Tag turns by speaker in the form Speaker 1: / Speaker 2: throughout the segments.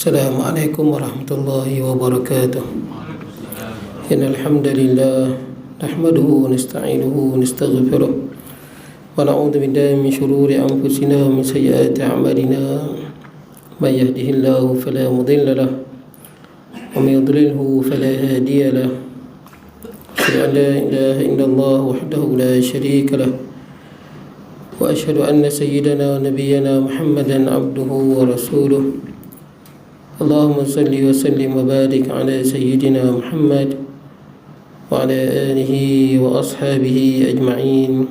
Speaker 1: Assalamualaikum warahmatullahi wabarakatuh. Innal hamdalillah nahmaduhu wa nasta'inuhu wa nastaghfiruh wa na'udzu billahi min shururi anfusina wa min sayyiati a'malina. May yahdihillahu fala mudilla lahu wa may yudlilhu fala hadiya lahu. Asyhadu an la ilaha illallah wahdahu la syarika lahu wa asyhadu anna sayyidana wa nabiyyana Muhammadan abduhu wa rasuluh. Allahumma salli wa sallim wa barik ala sayyidina Muhammad wa ala alihi wa ashabihi ajma'in.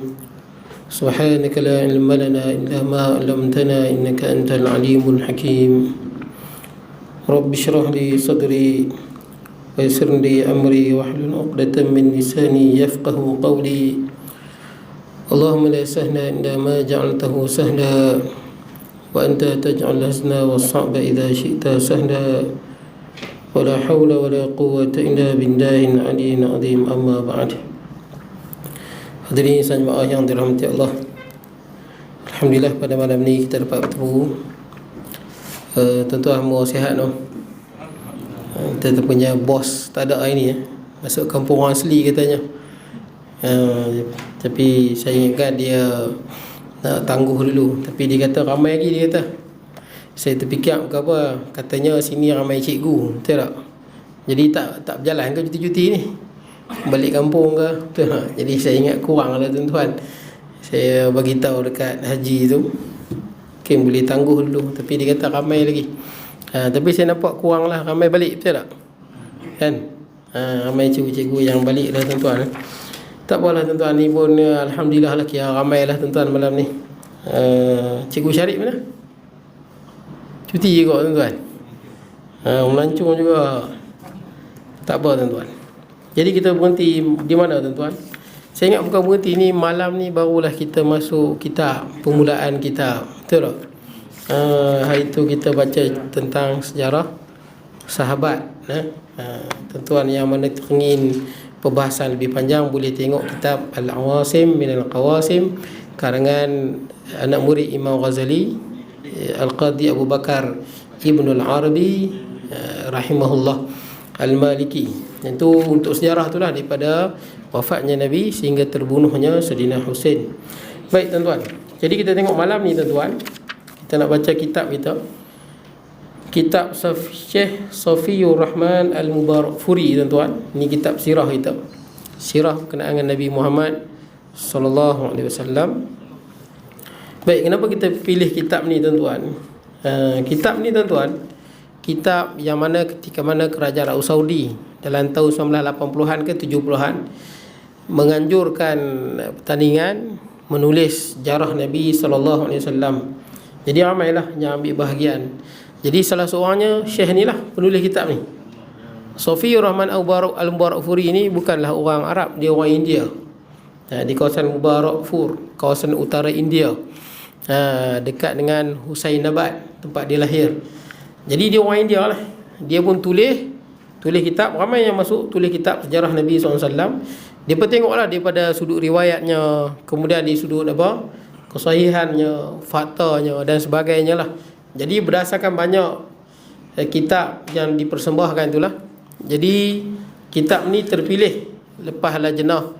Speaker 1: Subhanaka la ilma lana illa ma 'allamtana innaka antal alimul hakim. Rabbi shrah li sadri wa yassir li amri wahlul 'uqdatam min lisani yafqahu qawli. Allahumma la sahla illa ma ja'altahu sahla wa anta taj'al hazna was-sa'ba idza syi'ta sahla wa la hawla wa la quwwata illa billahil 'aliyyil 'azim. Amma ba'd. Hadirin jemaah yang dirahmati Allah, alhamdulillah pada malam ni kita dapat bertemu. Tuan-tuan mau sihat no? Kita punya bos tak ada hari ni masuk kampung orang asli katanya. Tapi saya ingatkan dia nak tangguh dulu, tapi dia kata ramai lagi. Dia kata, saya terfikir ke apa, katanya sini ramai cikgu, betul tak? Jadi tak berjalan ke cuti-cuti ni, balik kampung ke, betul tak? Jadi saya ingat kurang lah tuan-tuan. Saya bagi tahu dekat haji tu, mungkin boleh tangguh dulu, tapi dia kata ramai lagi. Tapi saya nampak kurang lah, ramai balik, betul tak? Kan? Ramai cikgu-cikgu yang balik lah tuan-tuan. Tak apalah tuan-tuan, ni pun alhamdulillah lah, kira ramai lah tuan-tuan malam ni. Cikgu Syarif mana? Cuti je kot tuan-tuan. Melancong juga. Tak apa tuan-tuan. Jadi kita berhenti di mana tuan-tuan? Saya ingat bukan berhenti ni, malam ni barulah kita masuk kitab, permulaan kitab, betul tak? Hari tu kita baca tentang sejarah sahabat. Tuan-tuan yang mana teringin perbahasan lebih panjang boleh tengok kitab Al-Awasim min Al-Qawasim karangan anak murid Imam Ghazali, Al-Qadhi Abu Bakar Ibn Al-Arabi rahimahullah Al-Maliki. Itu untuk sejarah itulah daripada wafatnya Nabi sehingga terbunuhnya Sayyidina Husain. Baik tuan-tuan, jadi kita tengok malam ni tuan-tuan, kita nak baca kitab kita, kitab Syekh Safiyur Rahman Al-Mubarakfuri tuan-tuan. Ini kitab sirah kita, sirah berkenaan dengan Nabi Muhammad sallallahu alaihi wasallam. Baik, kenapa kita pilih kitab ni tuan-tuan? Kitab ni tuan-tuan, kitab yang mana ketika mana kerajaan Arab Saudi dalam tahun 1980-an ke 70-an menganjurkan pertandingan menulis jarah Nabi sallallahu alaihi wasallam. Jadi ramailah yang ambil bahagian. Jadi salah seorangnya Syekh ni lah penulis kitab ni. Safiyur Rahman Al-Mubarakfuri ni bukanlah orang Arab, dia orang India. Di kawasan Mubarakfur, kawasan utara India, dekat dengan Husainabad, tempat dia lahir. Jadi dia orang India lah. Dia pun tulis kitab. Ramai yang masuk tulis kitab sejarah Nabi SAW. Dia pun tengoklah daripada sudut riwayatnya, kemudian di sudut apa, kesahihannya, faktanya dan sebagainya lah. Jadi berdasarkan banyak kitab yang dipersembahkan itulah, jadi kitab ni terpilih lepas lajnah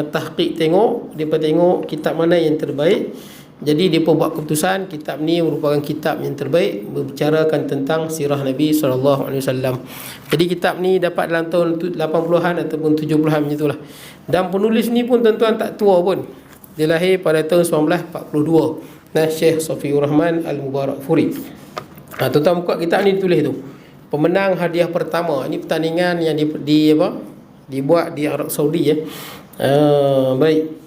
Speaker 1: tahqiq tengok, dia tengok kitab mana yang terbaik. Jadi dia pun buat keputusan kitab ni merupakan kitab yang terbaik, membicarakan tentang sirah Nabi SAW. Jadi kitab ni dapat dalam tahun 80-an ataupun 70-an macam itulah. Dan penulis ni pun tuan-tuan tak tua pun, dia lahir pada tahun 1942. Syekh Safiyur Rahman Al-Mubarakfuri. Tuan-tuan buka kitab ni ditulis tu, pemenang hadiah pertama. Ini pertandingan yang dibuat di Arab Saudi baik.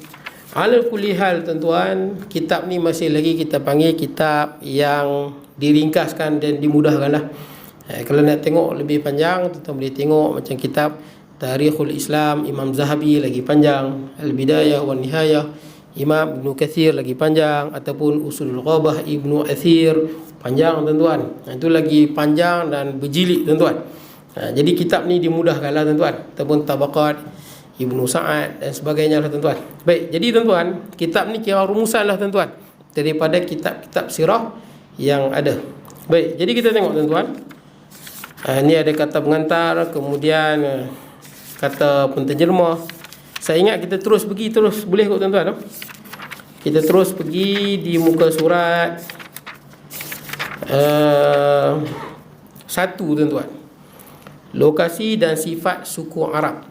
Speaker 1: Ala kulli hal tuan-tuan, kitab ni masih lagi kita panggil kitab yang diringkaskan dan dimudahkan lah. Kalau nak tengok lebih panjang, tuan-tuan boleh tengok macam kitab Tarikhul Islam Imam Zahabi, lagi panjang. Al-Bidayah wa Nihayah Imam Ibn Kathir, lagi panjang. Ataupun Usulul Ghabah Ibn Athir, panjang tuan-tuan. Itu lagi panjang dan berjilid tuan-tuan. Jadi kitab ni dimudahkan lah tuan-tuan. Ataupun Tabaqat Ibnu Sa'ad dan sebagainya lah tuan-tuan. Baik, jadi tuan-tuan, kitab ni kira rumusan lah tuan-tuan daripada kitab-kitab sirah yang ada. Baik, jadi kita tengok tuan-tuan. Ni ada kata pengantar, kemudian kata penterjemah. Saya ingat kita terus pergi terus, boleh kot tuan-tuan? Kita terus pergi di muka surat 1 tuan-tuan. Lokasi dan sifat suku Arab.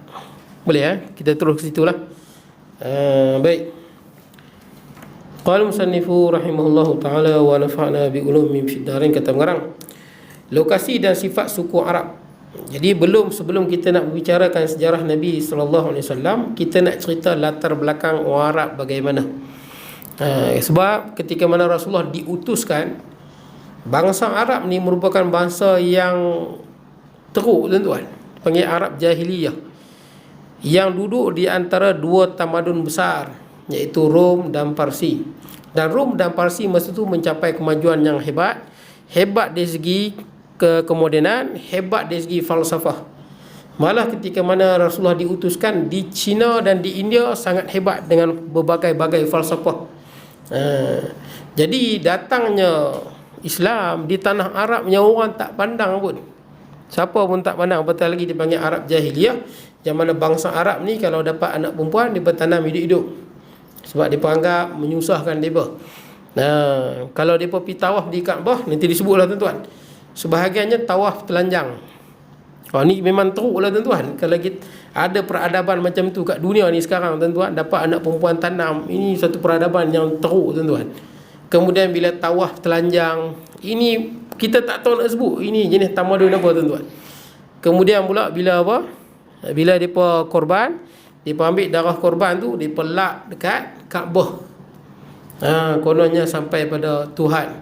Speaker 1: Boleh kita terus ke situlah. Baik. Qala musannifu rahimahullahu ta'ala wa nafa'na bi ulumi fid darin, kata pengarang, lokasi dan sifat suku Arab. Jadi sebelum kita nak membicarakan sejarah Nabi SAW, kita nak cerita latar belakang orang Arab bagaimana. Sebab ketika mana Rasulullah diutuskan, bangsa Arab ni merupakan bangsa yang teruk tuan-tuan, panggil Arab Jahiliyah, yang duduk di antara dua tamadun besar, iaitu Rom dan Parsi. Dan Rom dan Parsi masa itu mencapai kemajuan yang hebat. Hebat dari segi kemodenan, hebat dari segi falsafah. Malah ketika mana Rasulullah diutuskan, di China dan di India sangat hebat dengan berbagai-bagai falsafah. Jadi datangnya Islam di tanah Arab yang orang tak pandang pun. Siapa pun tak pandang, apatah lagi dipanggil Arab Jahiliyah. Yang mana bangsa Arab ni kalau dapat anak perempuan, dia bertanam hidup-hidup. Sebab dia anggap menyusahkan mereka. Kalau mereka pergi tawaf di Kaabah, nanti disebutlah tuan-tuan, sebahagiannya tawaf telanjang. Ni memang teruk lah tuan-tuan. Kalau kita ada peradaban macam tu kat dunia ni sekarang tuan-tuan, dapat anak perempuan tanam, ini satu peradaban yang teruk tuan-tuan. Kemudian bila tawaf telanjang, ini kita tak tahu nak sebut ini jenis tamadun apa tuan-tuan. Kemudian pula bila mereka korban, mereka ambil darah korban tu, mereka lap dekat Kaabah. Kononnya sampai pada Tuhan.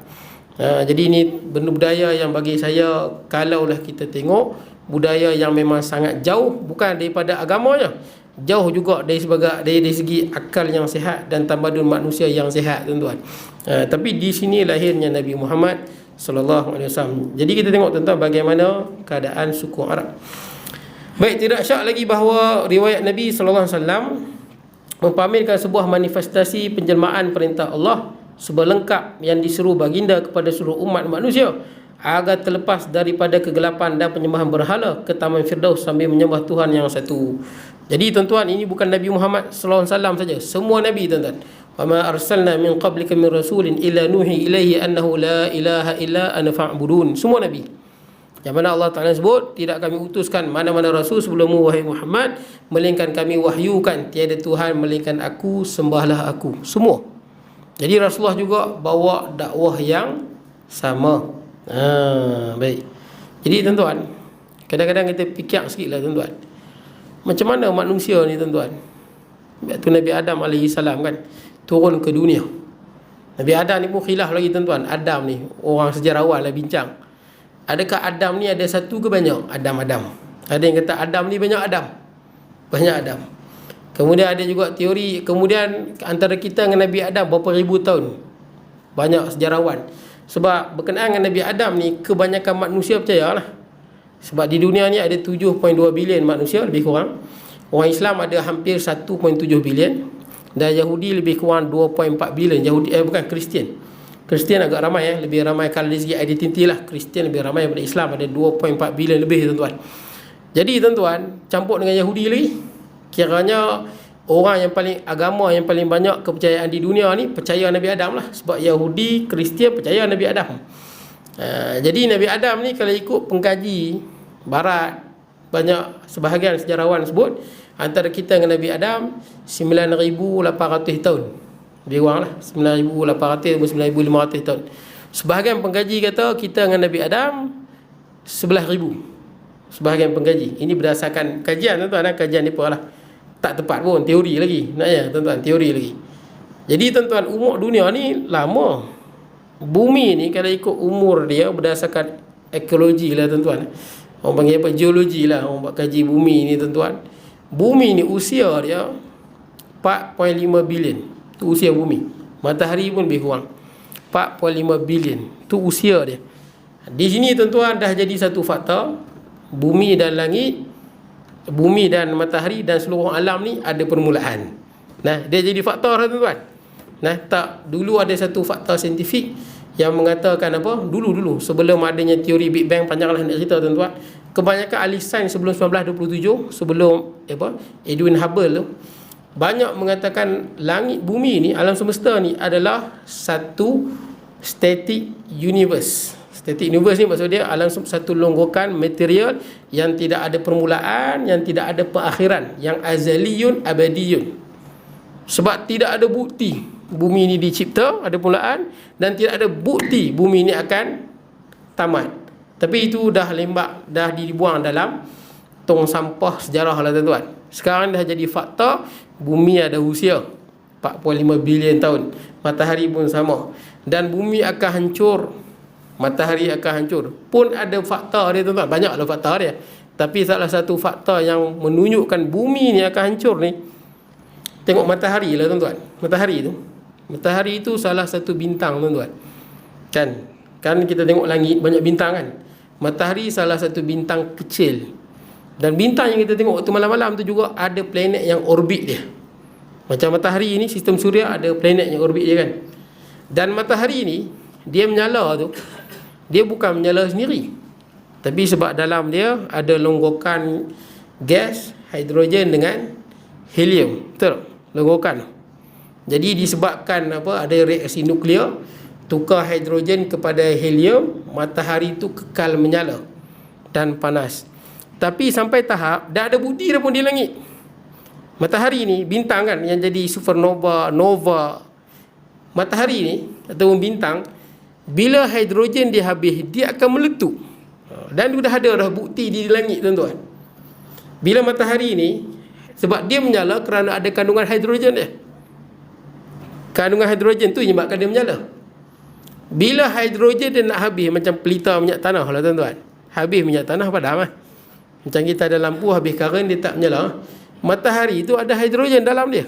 Speaker 1: Jadi ini benda budaya yang bagi saya, kalaulah kita tengok, budaya yang memang sangat jauh, bukan daripada agamanya, jauh juga dari segi akal yang sihat dan tamadun manusia yang sihat tuan-tuan. Tapi di sini lahirnya Nabi Muhammad sallallahu alaihi wasallam. Jadi kita tengok tentang bagaimana keadaan suku Arab. Baik, tidak syak lagi bahawa riwayat Nabi sallallahu alaihi wasallam mempamerkan sebuah manifestasi penjelmaan perintah Allah sebelengkap yang diseru baginda kepada seluruh umat manusia agar terlepas daripada kegelapan dan penyembahan berhala ke Taman Firdaus sambil menyembah Tuhan yang satu. Jadi tuan-tuan, ini bukan Nabi Muhammad sallallahu alaihi wasallam saja, semua nabi tuan-tuan. Wa ma arsalna min qablika min rasulin illa nuhi ilaihi annahu la ilaha illa ana fa'budun. Semua nabi. Yang mana Allah Ta'ala sebut, tidak kami utuskan mana-mana rasul sebelummu wahai Muhammad, melainkan kami wahyukan tiada Tuhan melainkan aku, sembahlah aku. Semua. Jadi Rasulullah juga bawa dakwah yang sama. Baik. Jadi tuan-tuan, kadang-kadang kita fikir sikit lah tuan-tuan, macam mana manusia ni tuan-tuan. Waktu Nabi Adam AS kan turun ke dunia, Nabi Adam ni pun khilaf lagi tuan-tuan. Adam ni, orang sejarawan lah bincang, adakah Adam ni ada satu ke banyak Adam? Ada yang kata Adam ni banyak Adam. Kemudian ada juga teori, kemudian antara kita dengan Nabi Adam berapa ribu tahun. Banyak sejarawan. Sebab berkenaan dengan Nabi Adam ni, kebanyakan manusia percayalah. Sebab di dunia ni ada 7.2 bilion manusia lebih kurang. Orang Islam ada hampir 1.7 bilion. Dan Yahudi lebih kurang 2.4 bilion. Kristian agak ramai lebih ramai kalau dari segi identiti lah. Kristian lebih ramai daripada Islam, ada 2.4 bilion lebih tuan-tuan. Jadi tuan-tuan, campur dengan Yahudi lagi, kiranya orang yang paling agama yang paling banyak kepercayaan di dunia ni percaya Nabi Adam lah. Sebab Yahudi, Kristian percaya Nabi Adam. Jadi Nabi Adam ni kalau ikut pengkaji barat, banyak sebahagian sejarawan sebut antara kita dengan Nabi Adam 9,800 tahun. Lebih kurang lah 9,800 atau 9,500 tahun. Sebahagian pengkaji kata kita dengan Nabi Adam 11,000. Sebahagian pengkaji. Ini berdasarkan kajian tuan-tuan, kajian ni lah. Tak tepat pun, teori lagi. Tuan-tuan, teori lagi. Jadi tuan-tuan, umur dunia ni lama. Bumi ni kalau ikut umur dia berdasarkan ekologi lah tuan-tuan. Orang panggil apa? Geologi lah. Orang buat kaji bumi ni tuan-tuan. Bumi ni usia dia 4.5 bilion. Tu usia bumi. Matahari pun lebih kurang 4.5 bilion. Tu usia dia. Di sini tuan-tuan dah jadi satu fakta, bumi dan langit, bumi dan matahari dan seluruh alam ni ada permulaan. Dia jadi faktor tuan-tuan. Tak, dulu ada satu fakta saintifik yang mengatakan apa, dulu sebelum adanya teori Big Bang, panjanglah nak cerita tuan-tuan. Kebanyakan ahli sains sebelum 1927, sebelum Edwin Hubble tu, banyak mengatakan langit bumi ni, alam semesta ni adalah satu static universe. Static universe ni maksud dia alam satu longgokan material yang tidak ada permulaan, yang tidak ada perakhiran, yang azaliyun abadiyun. Sebab tidak ada bukti bumi ni dicipta, ada permulaan, dan tidak ada bukti bumi ni akan tamat. Tapi itu dah lembab, dah dibuang dalam tong sampah sejarah lah tuan-tuan. Sekarang dah jadi fakta, bumi ada usia 45 bilion tahun. Matahari pun sama. Dan bumi akan hancur, matahari akan hancur. Pun ada fakta dia tuan-tuan, banyaklah fakta dia. Tapi salah satu fakta yang menunjukkan bumi ni akan hancur ni, tengok matahari lah tuan-tuan. Matahari itu salah satu bintang tuan-tuan. Kan kita tengok langit banyak bintang kan. Matahari salah satu bintang kecil. Dan bintang yang kita tengok waktu malam-malam tu juga ada planet yang orbit dia. Macam matahari ni, sistem suria ada planet yang orbit dia kan. Dan matahari ni, dia menyala tu, dia bukan menyala sendiri. Tapi sebab dalam dia ada longgokan gas, hidrogen dengan helium. Betul? Longgokan. Jadi disebabkan ada reaksi nuklear, tukar hidrogen kepada helium, matahari tu kekal menyala dan panas. Tapi sampai tahap dah ada bukti dah pun di langit. Matahari ni bintang kan yang jadi supernova, nova. Matahari ni ataupun bintang, bila hidrogen dia habis, dia akan meletup. Dan dah ada bukti di langit tuan-tuan. Bila matahari ni, sebab dia menyala kerana ada kandungan hidrogen dia. Kandungan hidrogen tu menyebabkan dia menyala. Bila hidrogen dia nak habis, macam pelita minyak tanah lah tuan-tuan. Habis minyak tanah padam lah. Macam kita ada lampu habis karen dia tak menyala. Matahari tu ada hidrogen dalam dia,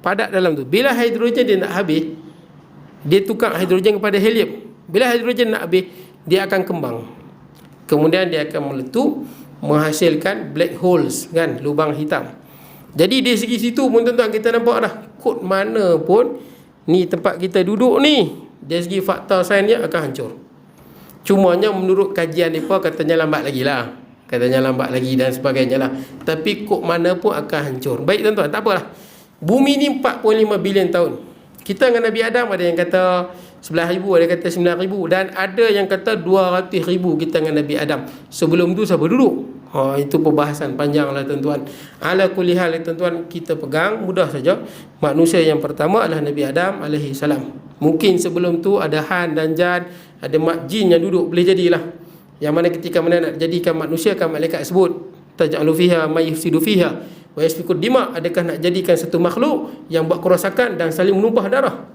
Speaker 1: padat dalam tu. Bila hidrogen dia nak habis, dia tukar hidrogen kepada helium. Bila hidrogen nak habis, dia akan kembang. Kemudian dia akan meletup, menghasilkan black holes kan, lubang hitam. Jadi dari segi situ pun tuan-tuan kita nampak dah, kod mana pun ni tempat kita duduk ni, dari segi fakta sains dia akan hancur. Cumanya menurut kajian mereka katanya lambat lagi lah. Katanya lambat lagi dan sebagainya lah. Tapi kod mana pun akan hancur. Baik tuan-tuan, tak apalah. Bumi ni 45 bilion tahun. Kita dengan Nabi Adam ada yang kata 11,000, ada yang kata 9,000, dan ada yang kata 200,000 kita dengan Nabi Adam. Sebelum tu siapa duduk? Itu perbahasan panjang lah tuan-tuan. Ala kulli hal tuan-tuan, kita pegang mudah saja. Manusia yang pertama adalah Nabi Adam alaihi salam. Mungkin sebelum tu ada Han dan Jan, ada mak jin yang duduk, boleh jadilah. Yang mana ketika mana nak jadikan manusia, kan malaikat sebut taj'alu fiha may yufsidu fiha wa yasfiku dima, adakah nak jadikan satu makhluk yang buat kerosakan dan saling menumpah darah.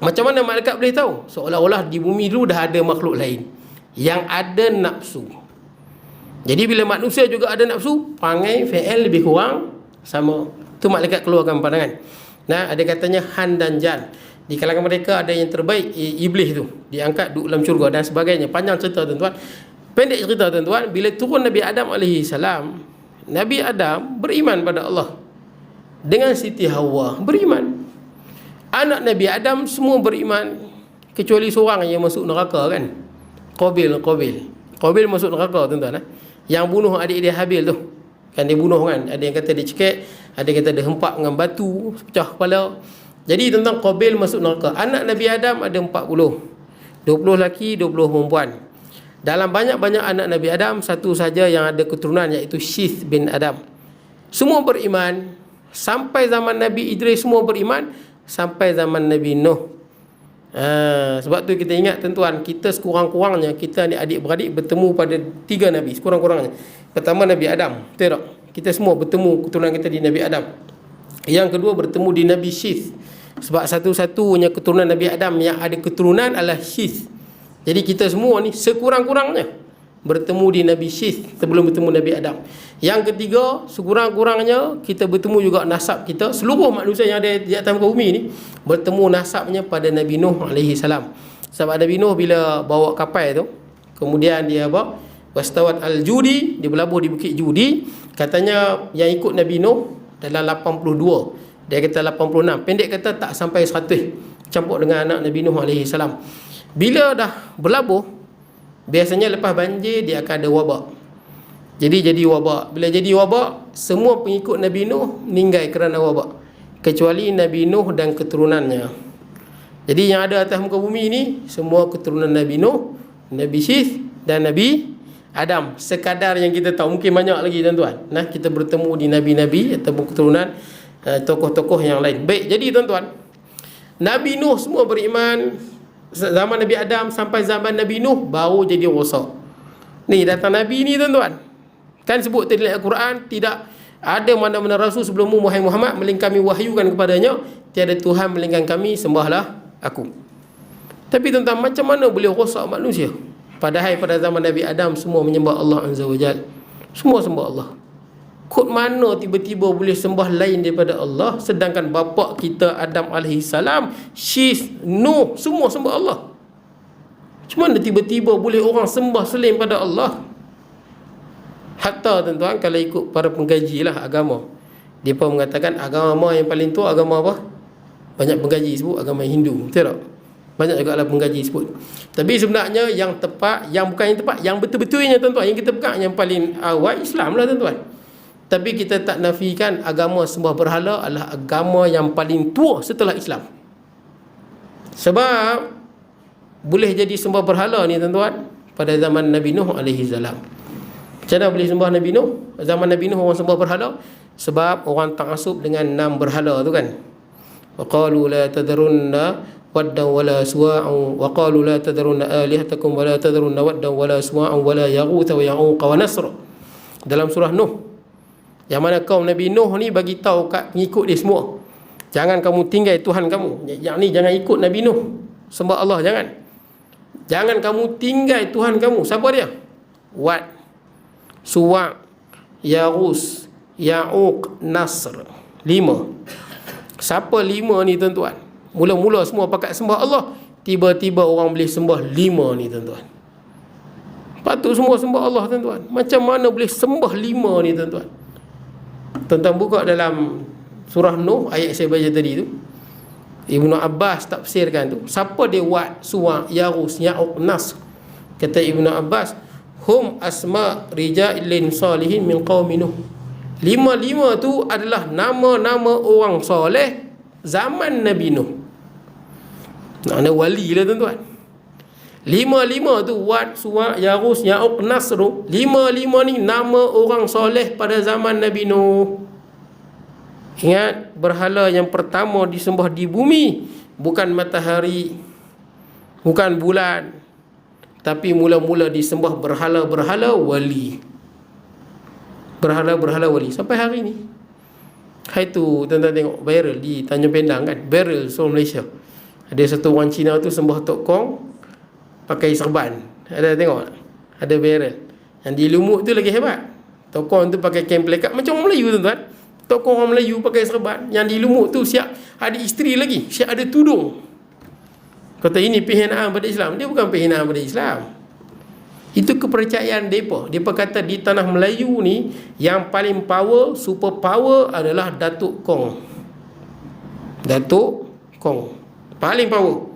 Speaker 1: Macam mana malaikat boleh tahu? Seolah-olah di bumi dulu dah ada makhluk lain yang ada nafsu. Jadi bila manusia juga ada nafsu, perangai fi'il lebih kurang sama. Tu malaikat keluarkan pandangan. Nah, ada katanya Han dan Jan. Di kalangan mereka ada yang terbaik, iblis tu diangkat duduk dalam syurga dan sebagainya. Panjang cerita tuan-tuan. Pendek cerita tuan-tuan, bila turun Nabi Adam alaihi salam, Nabi Adam beriman pada Allah. Dengan Siti Hawa beriman. Anak Nabi Adam semua beriman kecuali seorang yang masuk neraka kan. Qabil masuk neraka tuan-tuan. Yang bunuh adik dia Habil tu. Kan dia bunuh kan. Ada yang kata dia cekik, ada yang kata dia hempak dengan batu, pecah kepala. Jadi tentang Qabil masuk neraka. Anak Nabi Adam ada 40. 20 lelaki, 20 perempuan. Dalam banyak-banyak anak Nabi Adam, satu saja yang ada keturunan, iaitu Syith bin Adam. Semua beriman. Sampai zaman Nabi Idris semua beriman. Sampai zaman Nabi Nuh. Sebab tu kita ingat tuan-tuan, kita sekurang-kurangnya, kita ni adik-beradik bertemu pada 3 Nabi. Sekurang-kurangnya. Pertama Nabi Adam. Betul tak? Kita semua bertemu keturunan kita di Nabi Adam. Yang kedua bertemu di Nabi Syith. Sebab satu-satunya keturunan Nabi Adam yang ada keturunan adalah Syith. Jadi kita semua ni sekurang-kurangnya bertemu di Nabi Syith sebelum bertemu Nabi Adam. Yang ketiga, sekurang-kurangnya kita bertemu juga nasab kita, seluruh manusia yang ada di atas muka bumi ni bertemu nasabnya pada Nabi Nuh alaihi salam. Sebab Nabi Nuh bila bawa kapal tu, kemudian dia wastawat al-Judi, dia berlabuh di Bukit Judi. Katanya yang ikut Nabi Nuh dalam 82. Dia kata 86. Pendek kata tak sampai 100. Campur dengan anak Nabi Nuh alaihi salam. Bila dah berlabuh, biasanya lepas banjir dia akan ada wabak. Jadi wabak. Bila jadi wabak, semua pengikut Nabi Nuh meninggal kerana wabak, kecuali Nabi Nuh dan keturunannya. Jadi yang ada atas muka bumi ni semua keturunan Nabi Nuh, Nabi Syith dan Nabi Adam. Sekadar yang kita tahu, mungkin banyak lagi tuan-tuan. Nah, kita bertemu di nabi-nabi ataupun keturunan tokoh-tokoh yang lain. Baik, jadi tuan-tuan, Nabi Nuh semua beriman. Zaman Nabi Adam sampai zaman Nabi Nuh baru jadi rosak. Ni datang Nabi ni tuan-tuan. Kan sebut tadi dalam Al-Quran, tidak ada mana-mana rasul sebelummu wahai Muhammad melainkan kami wahyukan kepadanya, tiada Tuhan melainkan kami, sembahlah aku. Tapi tuan-tuan, macam mana boleh rosak manusia? Padahal pada zaman Nabi Adam semua menyembah Allah Azza wa Jal. Semua sembah Allah. Kod mana tiba-tiba boleh sembah lain daripada Allah, sedangkan bapa kita Adam AS, Syith, Nuh, semua sembah Allah. Macam mana tiba-tiba boleh orang sembah selain pada Allah? Hatta tuan-tuan, kalau ikut para pengkaji lah agama, dia pun mengatakan agama yang paling tua agama apa? Banyak pengkaji sebut agama Hindu, betul tak? Banyak juga lah pengkaji sebut. Tapi sebenarnya yang tepat, yang bukan yang tepat, yang betul-betulnya tuan-tuan, yang kita pegang yang paling awal Islam lah tuan-tuan. Tapi kita tak nafikan agama sembah berhala adalah agama yang paling tua setelah Islam. Sebab boleh jadi sembah berhala ni tuan-tuan pada zaman Nabi Nuh alaihi salam. Macam mana boleh sembah Nabi Nuh? Zaman Nabi Nuh orang sembah berhala sebab orang ta'assub dengan nam berhala tu kan. Wa qalu la tadrunna waddan wala suwa'an wa qalu la tadrunna alihatakum wala tadrunna waddan wala suwa'an wala yaghutha wa ya'uqa wa nasr. Dalam surah Nuh, yang mana kaum Nabi Nuh ni bagi tahu kat pengikut dia semua, jangan kamu tinggal Tuhan kamu. Yang ni jangan ikut Nabi Nuh sembah Allah, jangan. Jangan kamu tinggal Tuhan kamu. Siapa dia? Wad, Suwa', Yaghus, Ya'uq, Nasr. 5. Siapa 5 ni tuan-tuan? Mula-mula semua pakat sembah Allah, tiba-tiba orang boleh sembah 5 ni tuan-tuan. Patut semua sembah Allah tuan-tuan. Macam mana boleh sembah 5 ni tuan-tuan? Tuan-tuan buka dalam surah Nuh ayat saya baca tadi tu, Ibnu Abbas tafsirkan tu, siapa dia Wad, Suwa', Yaghus, Ya'uq, Nasr? Kata Ibnu Abbas, hum asma rijalin salihin min qaumi Nuh. 5 tu adalah nama-nama orang soleh zaman Nabi Nuh. Nak wali lah tuan-tuan. 5 tu Wad, Suwa', Yaghus, Ya'uq, Nasr. 5 ni nama orang soleh pada zaman Nabi Nuh. Ingat, berhala yang pertama disembah di bumi bukan matahari, bukan bulan, tapi mula-mula disembah berhala-berhala wali. Berhala-berhala wali sampai hari ni. Hai tu tuan-tuan tengok viral di Tanjung Pendang kan, viral seluruh Malaysia. Ada satu orang Cina tu sembah Tok Kong pakai serban. Ada tengok tak? Ada viral. Yang di Lumut tu lagi hebat. Tok Kong tu pakai kain pelekat macam orang Melayu tuan-tuan. Tok Kong orang Melayu pakai serban. Yang di Lumut tu siap ada isteri lagi, siap ada tudung. Kata ini penghinaan pada Islam. Dia bukan penghinaan pada Islam. Itu kepercayaan mereka. Mereka kata di tanah Melayu ni yang paling power, super power adalah Datuk Kong. Datuk Kong paling power.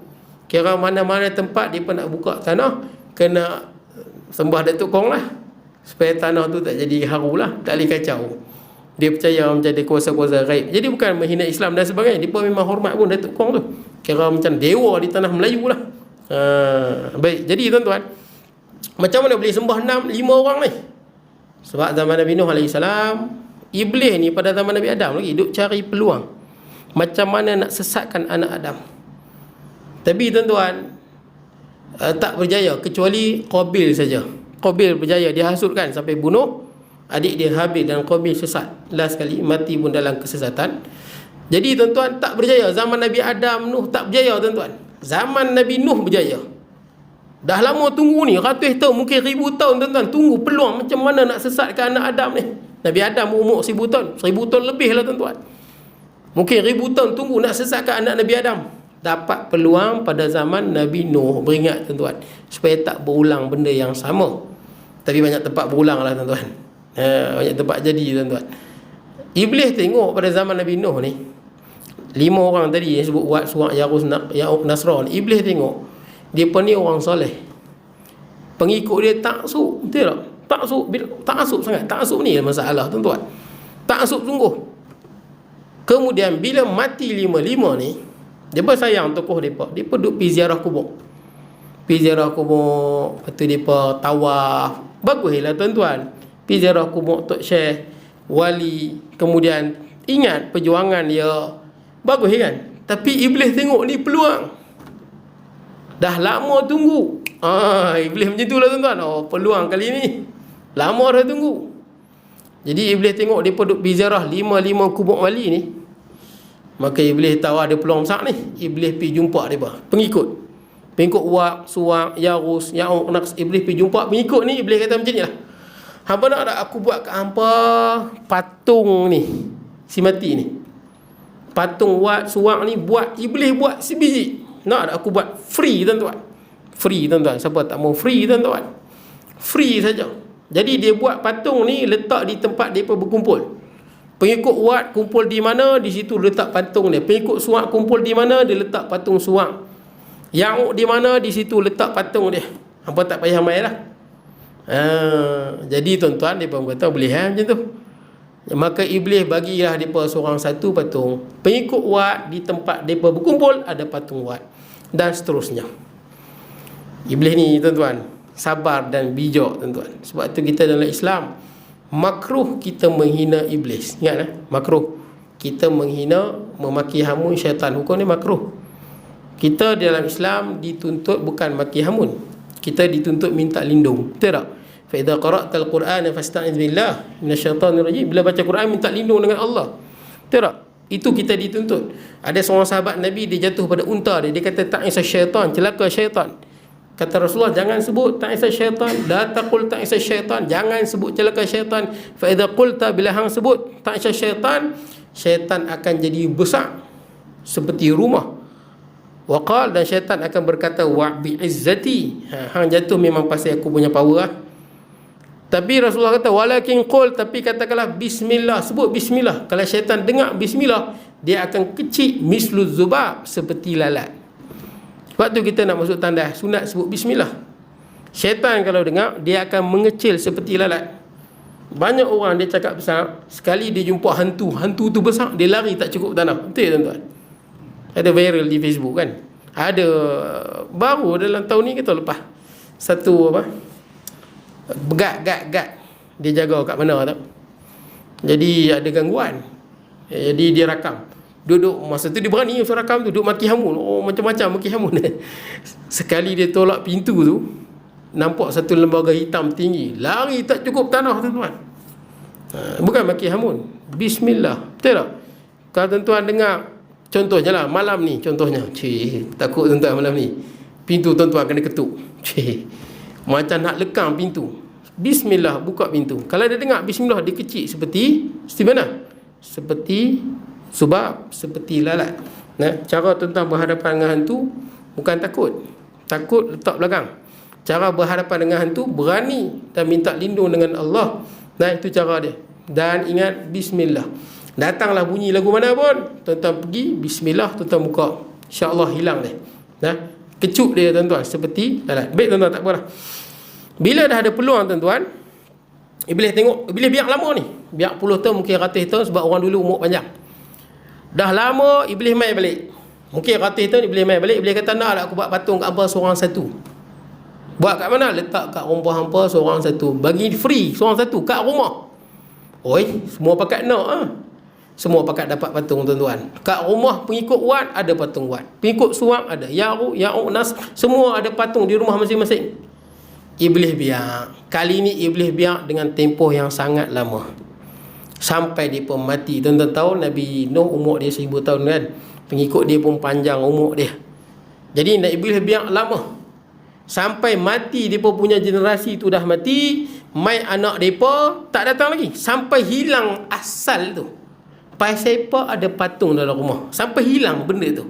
Speaker 1: Kira mana-mana tempat dia nak buka tanah, kena sembah Datuk Kong lah, supaya tanah tu tak jadi haru lah, tak boleh kacau. Dia percaya macam dia kuasa-kuasa gaib. Jadi bukan menghina Islam dan sebagainya. Dia pun memang hormat pun Datuk Kong tu. Kira macam dewa di tanah Melayu lah. Baik, jadi tuan-tuan, macam mana boleh sembah 5 orang ni? Sebab zaman Nabi Nuh AS, Iblis ni pada zaman Nabi Adam lagi duk cari peluang macam mana nak sesatkan anak Adam. Tapi tuan-tuan, tak berjaya kecuali Qabil saja. Qabil berjaya, dia hasutkan sampai bunuh adik dia Habil, dan Qabil sesat. Last sekali mati pun dalam kesesatan. Jadi tuan-tuan, tak berjaya. Zaman Nabi Adam, Nuh tak berjaya tuan-tuan. Zaman Nabi Nuh berjaya. Dah lama tunggu ni, ratus tahun, mungkin 1000 tahun tuan-tuan, tunggu peluang macam mana nak sesatkan anak Adam ni. Nabi Adam umur 1000 tahun, 1000 tahun lebih lah tuan-tuan. Mungkin 1000 tahun tunggu nak sesatkan anak Nabi Adam. Dapat peluang pada zaman Nabi Nuh. Beringat tuan-tuan, supaya tak berulang benda yang sama. Tapi banyak tempat berulang lah tuan-tuan. Banyak tempat jadi tuan-tuan. Iblis tengok pada zaman Nabi Nuh ni, 5 orang tadi yang sebut Wad, Suwa', Yaghus, Ya'uq, Nasr. Iblis tengok Depa ni orang soleh. Pengikut dia taksub, betul tak? Taksub sangat. Taksub ni masalah tuan-tuan. Taksub sungguh. Kemudian bila mati lima-lima ni, depa sayang tokoh depa. Depa duk pergi ziarah kubur. Pergi ziarah kubur, lepas tu depa tawaf. Baguslah tuan-tuan. Pergi ziarah kubur Tok Syekh, wali, kemudian ingat perjuangan dia. Bagus kan? Tapi iblis tengok ni peluang. Dah lama tunggu. Iblis macam tu lah tuan-tuan. Peluang kali ni. Lama dah tunggu. Jadi iblis tengok dia duk berziarah 5 kubur wali ni. Maka iblis tahu ada peluang besar ni. Iblis pergi jumpa dia. Pengikut Waq, Suwaq, Yarus, Ya'uq, Naqs. Iblis pergi jumpa pengikut ni. Iblis kata macam ni lah. Hampa nak tak aku buat kat hampa patung ni, si mati ni. Patung Waq, Suwaq ni buat. Iblis buat sebiji. Nak tak aku buat free tuan-tuan. Free tuan-tuan. Siapa tak mau free tuan-tuan? Free saja. Jadi dia buat patung ni letak di tempat mereka berkumpul. Pengikut Wat kumpul di mana, di situ letak patung dia. Pengikut Suwaq kumpul di mana, dia letak patung Suwaq. Ya'uq di mana, di situ letak patung dia. Hampa tak payah main lah. Jadi tuan-tuan, mereka kata boleh macam tu. Maka iblis bagilah mereka seorang satu patung. Pengikut Wat di tempat mereka berkumpul ada patung Wat. Dan seterusnya. Iblis ni tuan-tuan sabar dan bijak tuan-tuan. Sebab tu kita dalam Islam makruh kita menghina iblis. Ingat makruh. Kita menghina, memaki hamun syaitan. Hukum ni makruh. Kita dalam Islam dituntut bukan maki hamun. Kita dituntut minta lindung. Betul tak? Fa idza qara'tal Qur'ana fasta'iz billah minasyaitanir rajim. Bila baca Quran minta lindung dengan Allah. Betul tak? Itu kita dituntut. Ada seorang sahabat Nabi, dia jatuh pada unta dia. Dia kata ta'isa syaitan, celaka syaitan. Kata Rasulullah, jangan sebut ta'isa syaitan, la taqul ta'isa syaitan, jangan sebut celaka syaitan. Fa idza qulta, bila hang sebut ta'isa syaitan, syaitan akan jadi besar seperti rumah. Waqal, dan syaitan akan berkata wa bi'izzati, hang jatuh memang pasal aku punya power lah. Tapi Rasulullah kata walakin qul, tapi katakanlah bismillah, sebut bismillah. Kalau syaitan dengar bismillah, dia akan kecil mislu zubab, seperti lalat. Sebab tu kita nak masuk tandas sunat sebut bismillah. Syaitan kalau dengar, dia akan mengecil seperti lalat. Banyak orang dia cakap besar, sekali dia jumpa hantu tu besar, dia lari tak cukup tanah. Betul tuan-tuan? Ada viral di Facebook kan. Ada baru dalam tahun ni kita lepas. Satu gat dia jaga kat mana tak. Jadi ada gangguan. Jadi dia rakam. Duduk masa tu dia berani rakam tu, duduk maki hamun. Macam-macam maki hamun. Sekali dia tolak pintu tu, nampak satu lembaga hitam tinggi. Lari tak cukup tanah tuan-tuan. Bukan maki hamun. Bismillah. Betul tak? Kalau tuan-tuan dengar, contohnya lah malam ni, contohnya. Takut tuan-tuan malam ni. Pintu tuan-tuan kena ketuk. Macam nak lekang pintu. Bismillah, buka pintu. Kalau dia dengar bismillah, dia kecil seperti mana? Seperti subab, seperti lalat. Cara tuan-tuan berhadapan dengan hantu bukan takut. Takut letak belakang. Cara berhadapan dengan hantu berani dan minta lindung dengan Allah. Itu cara dia. Dan ingat bismillah. Datanglah bunyi lagu mana pun, tuan-tuan pergi bismillah, tuan-tuan buka. InsyaAllah hilang dia. Kecut dia tuan-tuan seperti lalat. Baik tuan-tuan, tak apalah. Bila dah ada peluang tuan-tuan, iblis tengok, iblis biar lama ni. Biar 10 tahun, mungkin 100 tahun, sebab orang dulu umur panjang. Dah lama iblis mai balik. Mungkin 100 tahun iblis mai balik. Iblis kata nak aku buat patung kat hampa seorang satu. Buat kat mana? Letak kat rumah hampa seorang satu. Bagi free seorang satu kat rumah. Semua pakat nak Semua pakat dapat patung tuan-tuan. Kat rumah pengikut Wat ada patung Wat. Pengikut Suwaq ada. Ya'uq, Nas, semua ada patung di rumah masing-masing. Iblis biar. Kali ni iblis biar dengan tempoh yang sangat lama. Sampai dia pun mati. Tuan-tuan tahu Nabi Nuh umur dia 1000 tahun kan. Pengikut dia pun panjang umur dia. Jadi iblis biar lama. Sampai mati dia pun punya generasi tu dah mati. Mai anak depa tak datang lagi. Sampai hilang asal tu. Pasal apa ada patung dalam rumah. Sampai hilang benda tu.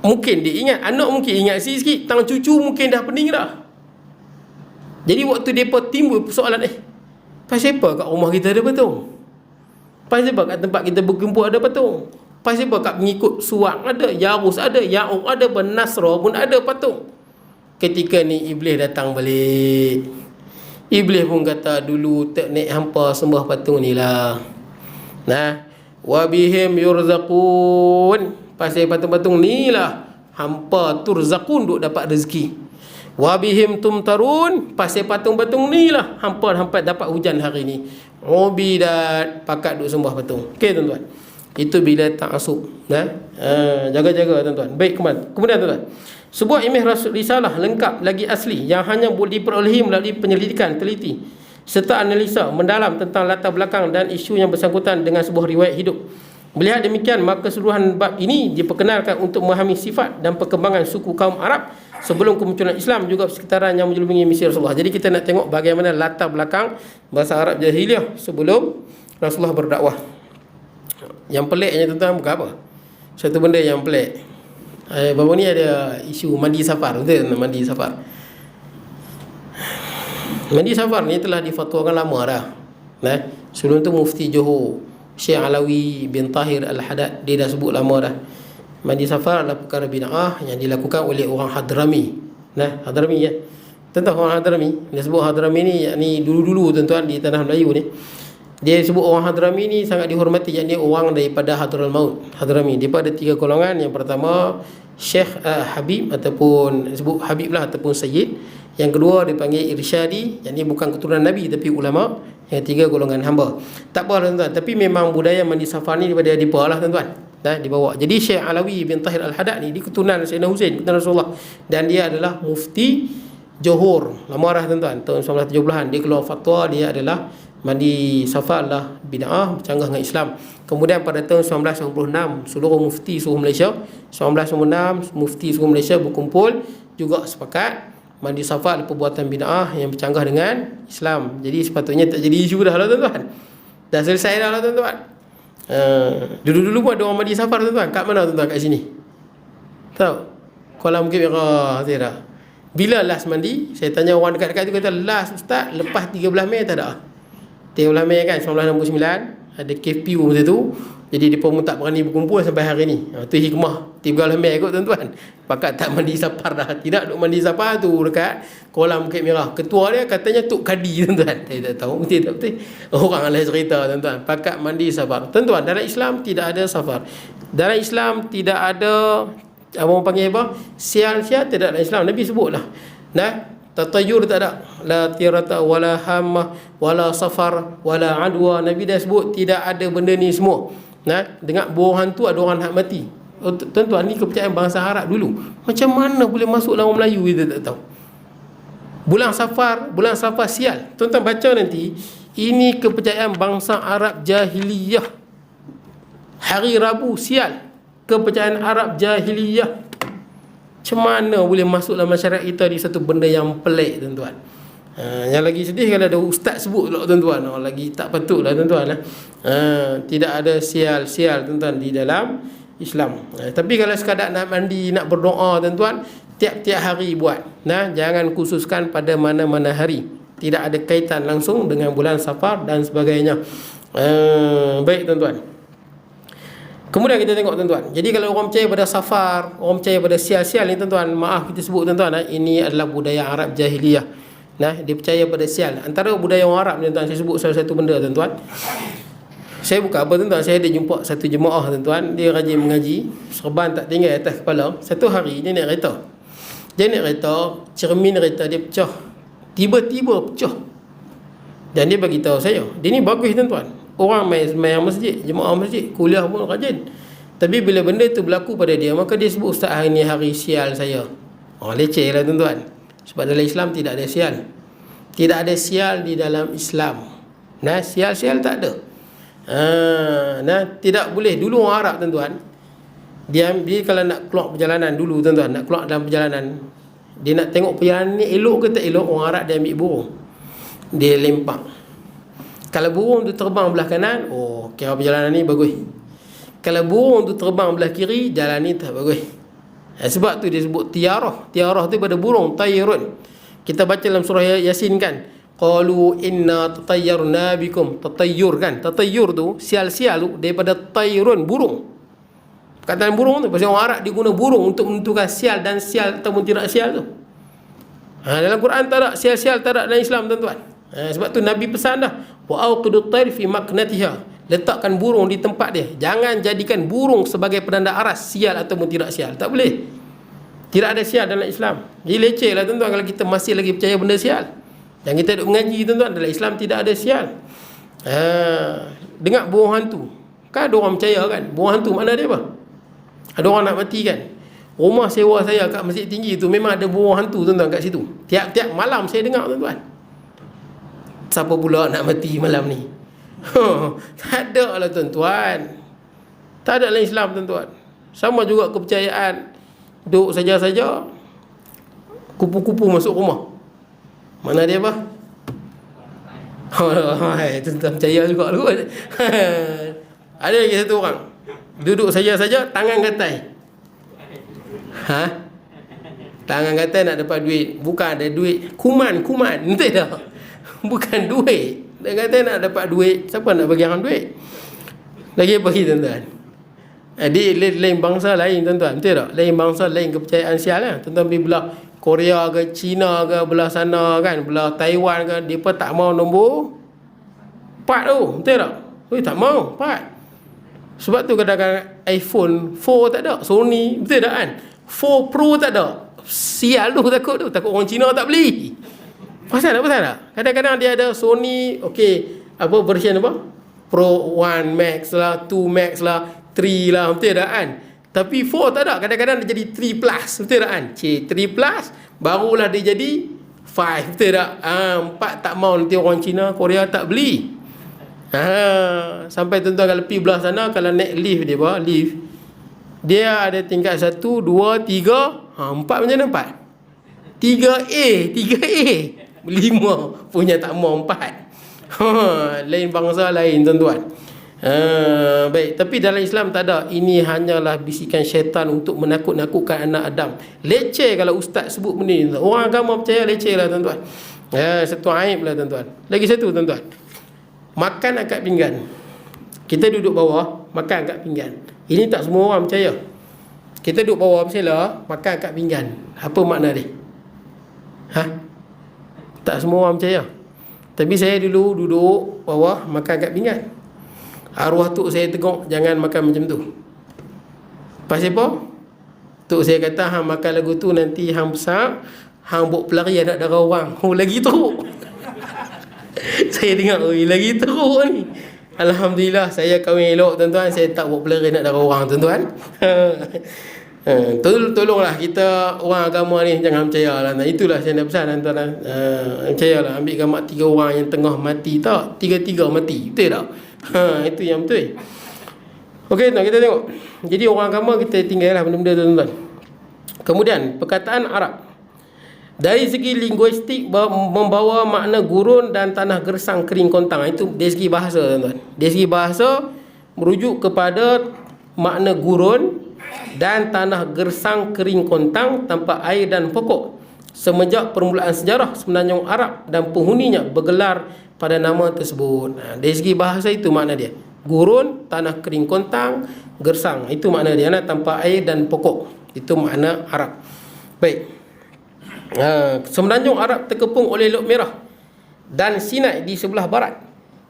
Speaker 1: Mungkin dia ingat. Anak mungkin ingat sikit. Tang cucu mungkin dah pening dah. Jadi waktu mereka timbul persoalan, pasal apa kat rumah kita ada patung? Pasal apa kat tempat kita berkumpul ada patung? Pasal apa? Kat mengikut Suwak ada, Yarus ada, Ya'uq ada, Nasra pun ada patung. Ketika ni Iblis datang balik, Iblis pun kata dulu tak naik hampa sembah patung ni lah. Nah, wa bihim yurzaqun. Pasal patung-patung ni lah hampa turzaqun duk dapat rezeki. Wa bihim tumtarun. Pasal patung-patung ni lah hampa dapat hujan hari ni. Ubidat, pakat duk sembah patung. Okey tuan-tuan. Itu bila ta'assub. Nah, jaga-jaga tuan-tuan. Baik, kemudian tuan-tuan. Sebuah imej risalah lengkap lagi asli yang hanya boleh diperolehi melalui penyelidikan teliti serta analisa mendalam tentang latar belakang dan isu yang bersangkutan dengan sebuah riwayat hidup. Melihat demikian, maka keseluruhan bab ini diperkenalkan untuk memahami sifat dan perkembangan suku kaum Arab sebelum kemunculan Islam, juga sekitaran yang menjelubungi misi Rasulullah. Jadi kita nak tengok bagaimana latar belakang bahasa Arab jahiliyah sebelum Rasulullah berdakwah. Yang peliknya tuan-tuan bukan apa? Satu benda yang pelik. Baru ni ada isu mandi safar. Betul, mandi safar. Mandi safar ni telah difatwakan lama dah. Nah, sebelum tu Mufti Johor Syekh Alawi bin Tahir Al-Haddad, dia dah sebut lama dah. Mandi safar adalah perkara bid'ah yang dilakukan oleh orang Hadrami. Nah, Hadrami ya. Tentang orang Hadrami, dia sebut Hadrami ni yakni dulu-dulu tuan-tuan di tanah Melayu ni. Dia sebut orang Hadrami ni sangat dihormati, yakni orang daripada Hadral Maut. Hadrami daripada 3 golongan. Yang pertama Syekh Habib ataupun sebut Habib lah ataupun Sayyid. Yang kedua dipanggil Irsyadi, yakni bukan keturunan Nabi tapi ulama. Yang 3 golongan hamba. Tak apa tuan-tuan, tapi memang budaya mandi safar ni daripada Dipa lah tuan-tuan. Dibawa. Jadi Syekh Alawi bin Tahir Al-Haddad ni, dia keturunan Sayyidina Husain, keturunan Rasulullah, dan dia adalah mufti Johor lama dah tuan-tuan, tahun 1970-an. Dia keluar fatwa dia adalah mandi safar lah bid'ah, bercanggah dengan Islam. Kemudian pada tahun 1996 seluruh mufti seluruh Malaysia, 1996 mufti seluruh Malaysia berkumpul juga sepakat mandi safar adalah perbuatan bid'ah yang bercanggah dengan Islam. Jadi sepatutnya tak jadi isu dah lah tuan-tuan. Dah selesai dah lah tuan-tuan. Dulu-dulu pun ada orang mandi safar tuan-tuan. Kat mana tuan-tuan? Kat sini. Tahu? Kuala Bukit Merah tidak. Bila last mandi? Saya tanya orang dekat-dekat tu, kata last ustaz lepas 13 Mei tak ada. 13 Mei kan 1969 ada KPU masa tu. Jadi dia pun tak berani berkumpul sampai hari ni. Tu hikmah 13 Mei kot tuan-tuan. Pakat tak mandi safar dah. Tidak duk mandi safar tu dekat Kuala Bukit Merah. Ketua dia katanya Tok Kadi tuan-tuan. Saya tak tahu betul tak betul. Orang lain cerita tuan-tuan. Pakat mandi safar. Tuan-tuan, dalam Islam tidak ada safar. Dalam Islam tidak ada apa orang panggil apa? Sial-sial tidak dalam Islam. Nabi sebutlah. Nah, tatayur tak ada, la tirata wala hammah wala safar wala adwa. Nabi dah sebut tidak ada benda ni semua. Nah, dengar burung hantu ada orang hak mati. Tuan-tuan, ni kepercayaan bangsa Arab dulu. Macam mana boleh masuk dalam orang Melayu, kita tak tahu. Bulan safar sial. Tuan-tuan baca nanti, ini kepercayaan bangsa Arab jahiliyah. Hari Rabu sial, kepercayaan Arab jahiliyah. Macam mana boleh masuk dalam masyarakat kita di satu benda yang pelik tuan-tuan. Yang lagi sedih kalau ada ustaz sebut pula tuan-tuan. Lagi tak patut lah tuan-tuan. Tidak ada sial-sial tuan-tuan di dalam Islam. Tapi kalau sekadar nak mandi, nak berdoa tuan-tuan, tiap-tiap hari buat. Jangan khususkan pada mana-mana hari. Tidak ada kaitan langsung dengan bulan safar dan sebagainya. Baik tuan-tuan. Kemudian kita tengok tuan-tuan. Jadi kalau orang percaya pada safar, orang percaya pada sial-sial ni tuan-tuan, maaf kita sebut tuan-tuan, ini adalah budaya Arab jahiliyah. Dia percaya pada sial. Antara budaya orang Arab ni tuan-tuan, saya sebut salah satu benda tuan-tuan. Saya bukan apa tuan-tuan, saya ada jumpa satu jemaah tuan-tuan, dia rajin mengaji, serban tak tinggal atas kepala. Satu hari dia naik kereta. Dia naik kereta, cermin kereta dia pecah. Tiba-tiba pecah. Dan dia bagi tahu saya, dia ni bagus tuan-tuan. Orang main masjid, jemaah masjid, kuliah pun rajin. Tapi bila benda tu berlaku pada dia, maka dia sebut ustaz hari ni hari sial saya. Leceh lah tuan-tuan. Sebab dalam Islam tidak ada sial. Tidak ada sial di dalam Islam. Sial-sial tak ada. Tidak boleh. Dulu orang Arab tuan-tuan, dia kalau nak keluar perjalanan dulu tuan-tuan, nak keluar dalam perjalanan, dia nak tengok perjalanan ni elok ke tak elok, orang Arab dia ambil burung, dia lempak. Kalau burung tu terbang belah kanan, kira perjalanan ni bagus. Kalau burung tu terbang belah kiri, jalan ni tak bagus. Sebab tu dia sebut tiarah. Tiarah tu pada burung, tayyirun. Kita baca dalam surah Yasin kan, qalu inna tatayyarna bikum. Tatayyur kan, tatayyur tu sial-sial tu daripada tayyirun, burung. Perkataan burung tu, pasal orang Arab dia guna burung untuk menentukan sial dan sial ataupun tidak sial tu. Dalam Quran tak ada, sial-sial tak ada dalam Islam tuan-tuan. Sebab tu Nabi pesan dah, wa auqidut tayr fi maqnatiha, letakkan burung di tempat dia. Jangan jadikan burung sebagai penanda aras sial ataupun tidak sial. Tak boleh. Tidak ada sial dalam Islam. Jadi leceh lah tuan-tuan kalau kita masih lagi percaya benda sial. Yang kita duk mengaji tuan-tuan, dalam Islam tidak ada sial. Dengar burung hantu. Kan ada orang percaya kan, burung hantu mana dia apa? Ada orang nak mati kan. Rumah sewa saya kat Masjid Tinggi tu memang ada burung hantu tuan-tuan kat situ. Tiap-tiap malam saya dengar tuan-tuan. Siapa pula nak mati malam ni? Tak ada lah tuan-tuan. Tak ada dalam Islam tuan-tuan. Sama juga kepercayaan duduk saja-saja, kupu-kupu masuk rumah. Mana dia apa? Tuan-tuan percaya juga tu. Ada lagi satu orang duduk saja-saja, tangan gatai. Tangan gatai nak dapat duit. Bukan ada duit, kuman. Betul tak? Bukan duit. Dia kata nak dapat duit. Siapa nak bagi orang duit? Lagi bagi tuan-tuan. Dia lain bangsa lain tuan-tuan. Betul tak? Lain bangsa lain kepercayaan sial lah. Tuan-tuan pergi belah Korea ke, China ke, belah sana kan, belah Taiwan ke, dia pun tak mau nombor 4 tu. Betul tak? Tak mau 4. Sebab tu kadang-kadang iPhone 4 tak ada, Sony, betul tak kan? 4 Pro tak ada. Sial tu, takut orang Cina tak beli. Pasal tak? Kadang-kadang dia ada Sony, apa version apa? Pro 1 Max lah, 2 Max lah, 3 lah, betul tak kan? Tapi 4 tak ada. Kadang-kadang dia jadi 3 Plus, betul tak kan? 3 Plus, barulah dia jadi 5, betul tak? 4 tak mau, nanti orang Cina, Korea tak beli. Sampai tuan-tuan kalau pergi belah sana, kalau naik lift dia ada tingkat 1, 2, 3, 4 macam mana 4? 3A 5 punya tak mau 4. Lain bangsa lain tuan-tuan. Baik, tapi dalam Islam tak ada. Ini hanyalah bisikan syaitan untuk menakut-nakutkan anak Adam. Leceh kalau ustaz sebut benda ni. Orang agama percaya leceh lah tuan-tuan. Satu aib lah tuan-tuan. Lagi satu tuan-tuan, makan akad pinggan. Kita duduk bawah, makan akad pinggan. Ini tak semua orang percaya. Kita duduk bawah misalnya, makan akad pinggan. Apa makna dia? Tak semua orang percaya. Tapi saya dulu duduk bawah, makan akad pinggan. Arwah tok saya tengok, jangan makan macam tu. Pasal apa? Tok saya kata, hang makan lagu tu nanti hang besar, hang buat pelari anak darah orang. Lagi teruk. Saya dengar, lagi teruk ni. Alhamdulillah saya kahwin elok tuan-tuan. Saya tak buat pelari nak darah orang tuan-tuan. Tolonglah kita orang agama ni jangan percaya lah. Itulah saya nak pesan tuan-tuan. Percayalah, ambil gambar 3 orang yang tengah mati tak, 3-3 mati. Betul tak? Itu yang betul. Okey tuan, kita tengok. Jadi orang agama kita tinggallah benda-benda tuan-tuan. Kemudian perkataan Arab dari segi linguistik membawa makna gurun dan tanah gersang kering kontang. Itu dari segi bahasa tuan-tuan. Dari segi bahasa merujuk kepada makna gurun dan tanah gersang kering kontang tanpa air dan pokok. Semenjak permulaan sejarah, Semenanjung Arab dan penghuninya bergelar pada nama tersebut. Dari segi bahasa itu makna dia. Gurun, tanah kering kontang, gersang. Itu makna dia, tanpa air dan pokok. Itu makna Arab. Baik. Semenanjung Arab terkepung oleh Laut Merah dan Sinai di sebelah barat,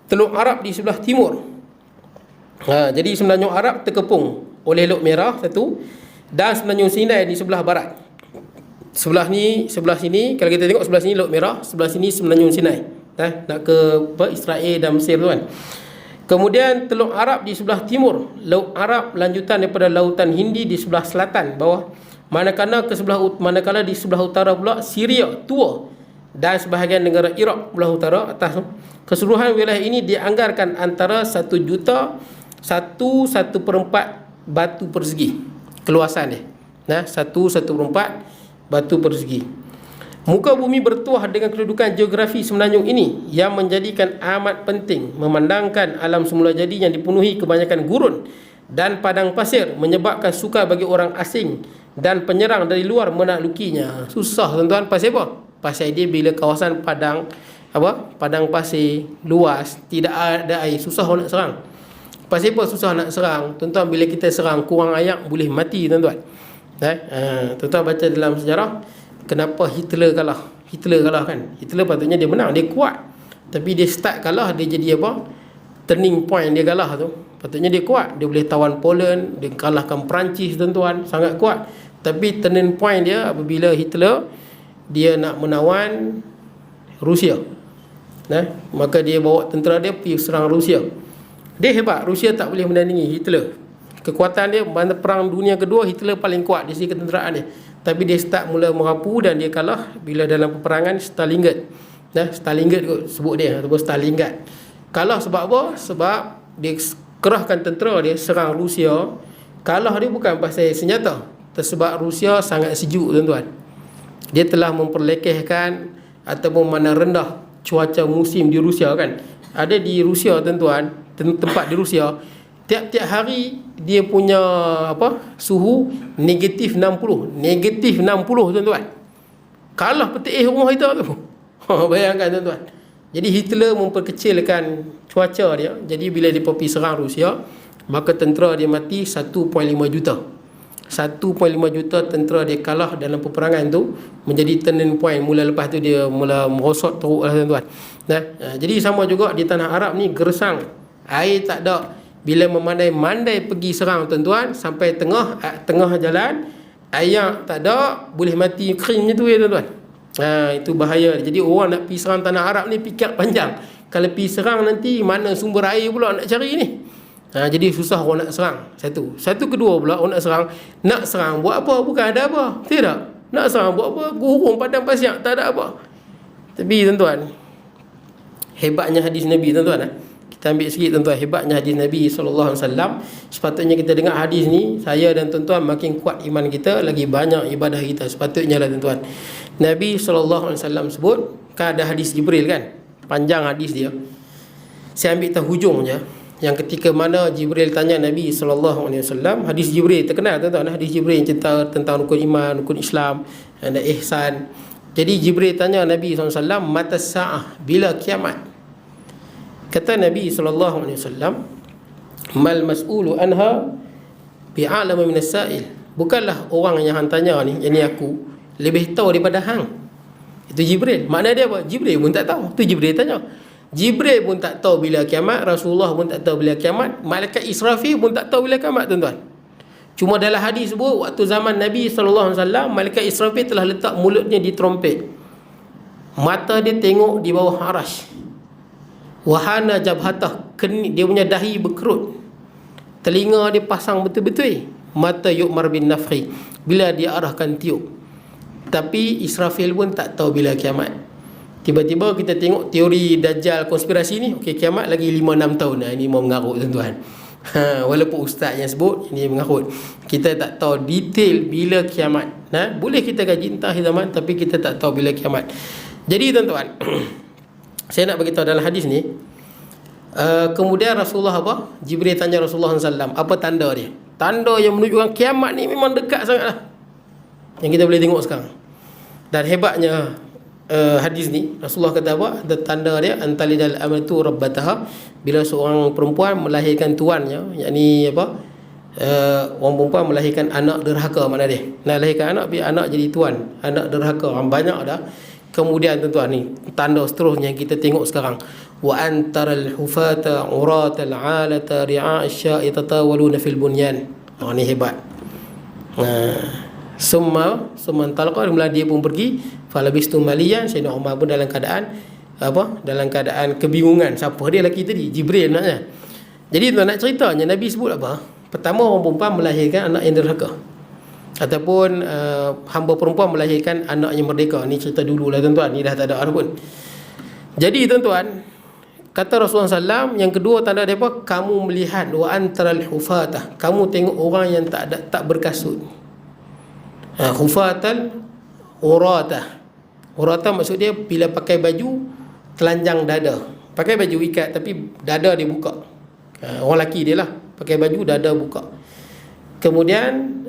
Speaker 1: Teluk Arab di sebelah timur. Jadi Semenanjung Arab terkepung oleh Laut Merah satu, dan Semenanjung Sinai di sebelah barat. Sebelah sini kalau kita tengok, sebelah sini Laut Merah, sebelah sini Semenanjung Sinai. Nak ke Israel dan Mesir tuan. Kemudian Teluk Arab di sebelah timur, Laut Arab lanjutan daripada Lautan Hindi di sebelah selatan bawah. Manakala di sebelah utara pula Syria tua dan sebahagian negara Iraq belah utara atas. Keseluruhan wilayah ini dianggarkan antara 1 juta 1/4 batu persegi keluasan dia. 1/4 batu persegi. Muka bumi bertuah dengan kedudukan geografi semenanjung ini yang menjadikan amat penting memandangkan alam semula jadi yang dipenuhi kebanyakan gurun dan padang pasir, menyebabkan sukar bagi orang asing dan penyerang dari luar menaklukinya. Susah tuan-tuan. Pasal apa? Pasal dia bila kawasan padang pasir luas, tidak ada air, susah orang nak serang. Pasal apa susah nak serang? Tuan-tuan, bila kita serang kurang ayak boleh mati tuan-tuan. Tuan-tuan baca dalam sejarah kenapa Hitler kalah. Hitler kalah kan. Hitler patutnya dia menang, dia kuat. Tapi dia start kalah, dia jadi apa? Turning point dia kalah tu. Patutnya dia kuat, dia boleh tawan Poland, dia kalahkan Perancis tuan-tuan, sangat kuat. Tapi turning point dia apabila Hitler dia nak menawan Rusia. Maka dia bawa tentera dia pergi serang Rusia. Dia hebat, Rusia tak boleh menandingi Hitler. Kekuatan dia, perang dunia kedua Hitler paling kuat di segi ketenteraan dia. Tapi dia start mula merapu dan dia kalah bila dalam peperangan Stalingrad. Stalingrad kot sebut dia, ataupun Stalingrad. Kalah sebab apa? Sebab dia kerahkan tentera dia serang Rusia. Kalah dia bukan pasal senjata, sebab Rusia sangat sejuk tuan-tuan. Dia telah memperlekehkan ataupun mana rendah cuaca musim di Rusia kan. Ada di Rusia tuan-tuan, tempat di Rusia, tiap-tiap hari dia punya suhu negatif 60 tuan-tuan. Kalah petik rumah kita tu. Bayangkan tuan-tuan. Jadi Hitler memperkecilkan cuaca dia. Jadi bila dia pergi serang Rusia, maka tentera dia mati 1.5 juta. 1.5 juta tentera dia kalah dalam peperangan tu, menjadi turning point. Mula lepas tu dia mula merosot teruk lah tuan-tuan. Jadi sama juga di tanah Arab ni, gersang, air tak ada. Bila memandai-mandai pergi serang tuan-tuan, sampai tengah jalan, air tak ada, boleh mati kering macam tu ya tuan-tuan. Itu bahaya. Jadi orang nak pergi serang tanah Arab ni fikir panjang. Kalau pergi serang nanti mana sumber air pula nak cari ni. Jadi susah orang nak serang. Satu kedua pula, orang nak serang buat apa? Bukan ada apa. Tidak. Nak serang buat apa? Gurung padang pasir, tak ada apa. Tapi tuan-tuan, hebatnya hadis Nabi tuan-tuan. Kita ambil sikit tuan-tuan, hebatnya hadis Nabi SAW. Sepatutnya kita dengar hadis ni, saya dan tuan-tuan makin kuat iman kita, lagi banyak ibadah kita. Sepatutnya lah tuan-tuan. Nabi SAW sebut, kan ada hadis Jibril kan, panjang hadis dia. Saya ambil tahu hujung je. Yang ketika mana Jibril tanya Nabi SAW, hadis Jibril terkenal tuan-tuan, hadis Jibril cerita tentang rukun iman, rukun Islam, dan ihsan. Jadi Jibril tanya Nabi SAW, mata sa'ah, bila kiamat? Kata Nabi SAW, mal mas'ulu anha bi'alama minas sa'il. Bukanlah orang yang hang tanya ni, yang ni aku, lebih tahu daripada hang. Itu Jibril. Makna dia apa? Jibril pun tak tahu. Itu Jibril tanya. Jibril pun tak tahu bila kiamat, Rasulullah pun tak tahu bila kiamat, malaikat Israfil pun tak tahu bila kiamat tuan-tuan. Cuma dalam hadis sebut, waktu zaman Nabi SAW, malaikat Israfil telah letak mulutnya di trompet. Mata dia tengok di bawah arash. Wahana jabhatah, dia punya dahi berkerut. Telinga dia pasang betul-betul. Mata yu'mar bin nafri, bila dia arahkan tiup. Tapi Israfil pun tak tahu bila kiamat. Tiba-tiba kita tengok teori Dajjal konspirasi ni, okey, kiamat lagi 5-6 tahun. Ini mau mengarut tuan-tuan. Walaupun ustaz yang sebut, ini mengarut. Kita tak tahu detail bila kiamat. Boleh kita kaji entah zaman, tapi kita tak tahu bila kiamat. Jadi tuan-tuan, saya nak beritahu dalam hadis ni, kemudian Rasulullah apa? Jibril tanya Rasulullah SAW, apa tanda dia? Tanda yang menunjukkan kiamat ni memang dekat sangat lah, yang kita boleh tengok sekarang. Dan hebatnya hadis ni, Rasulullah kata apa? Ada tanda dia, antalidal amatu rabbataha, bila seorang perempuan melahirkan tuannya, yakni apa? Orang perempuan melahirkan anak derhaka, makna dia. Nak lahirkan anak, biar anak jadi tuan, anak derhaka. Banyak dah. Kemudian tuan-tuan ni, tanda seterusnya yang kita tengok sekarang. Wa antaral hufata uratal alata ri'a asya'i tatawaluna fil bunyan. Ni hebat. Summa talqa, mula dia pun pergi, falabistu maliyan. Sayyidina Umar pun dalam keadaan apa? Dalam keadaan kebingungan. Siapa dia lelaki tadi? Jibril maknanya. Jadi tuan nak ceritanya, Nabi sebut apa? Pertama, orang perempuan melahirkan anak yang derhaka, ataupun hamba perempuan melahirkan anak yang merdeka. Ni cerita dulu lah tuan-tuan, ni dah tak ada arah pun. Jadi tuan-tuan, kata Rasulullah SAW, yang kedua tanda dia apa? Kamu melihat wa antaral hufatah, kamu tengok orang yang tak berkasut. Hufatal uratah. Uratah maksud dia bila pakai baju telanjang dada, pakai baju ikat tapi dada dia buka. Orang lelaki dia lah, pakai baju dada buka. Kemudian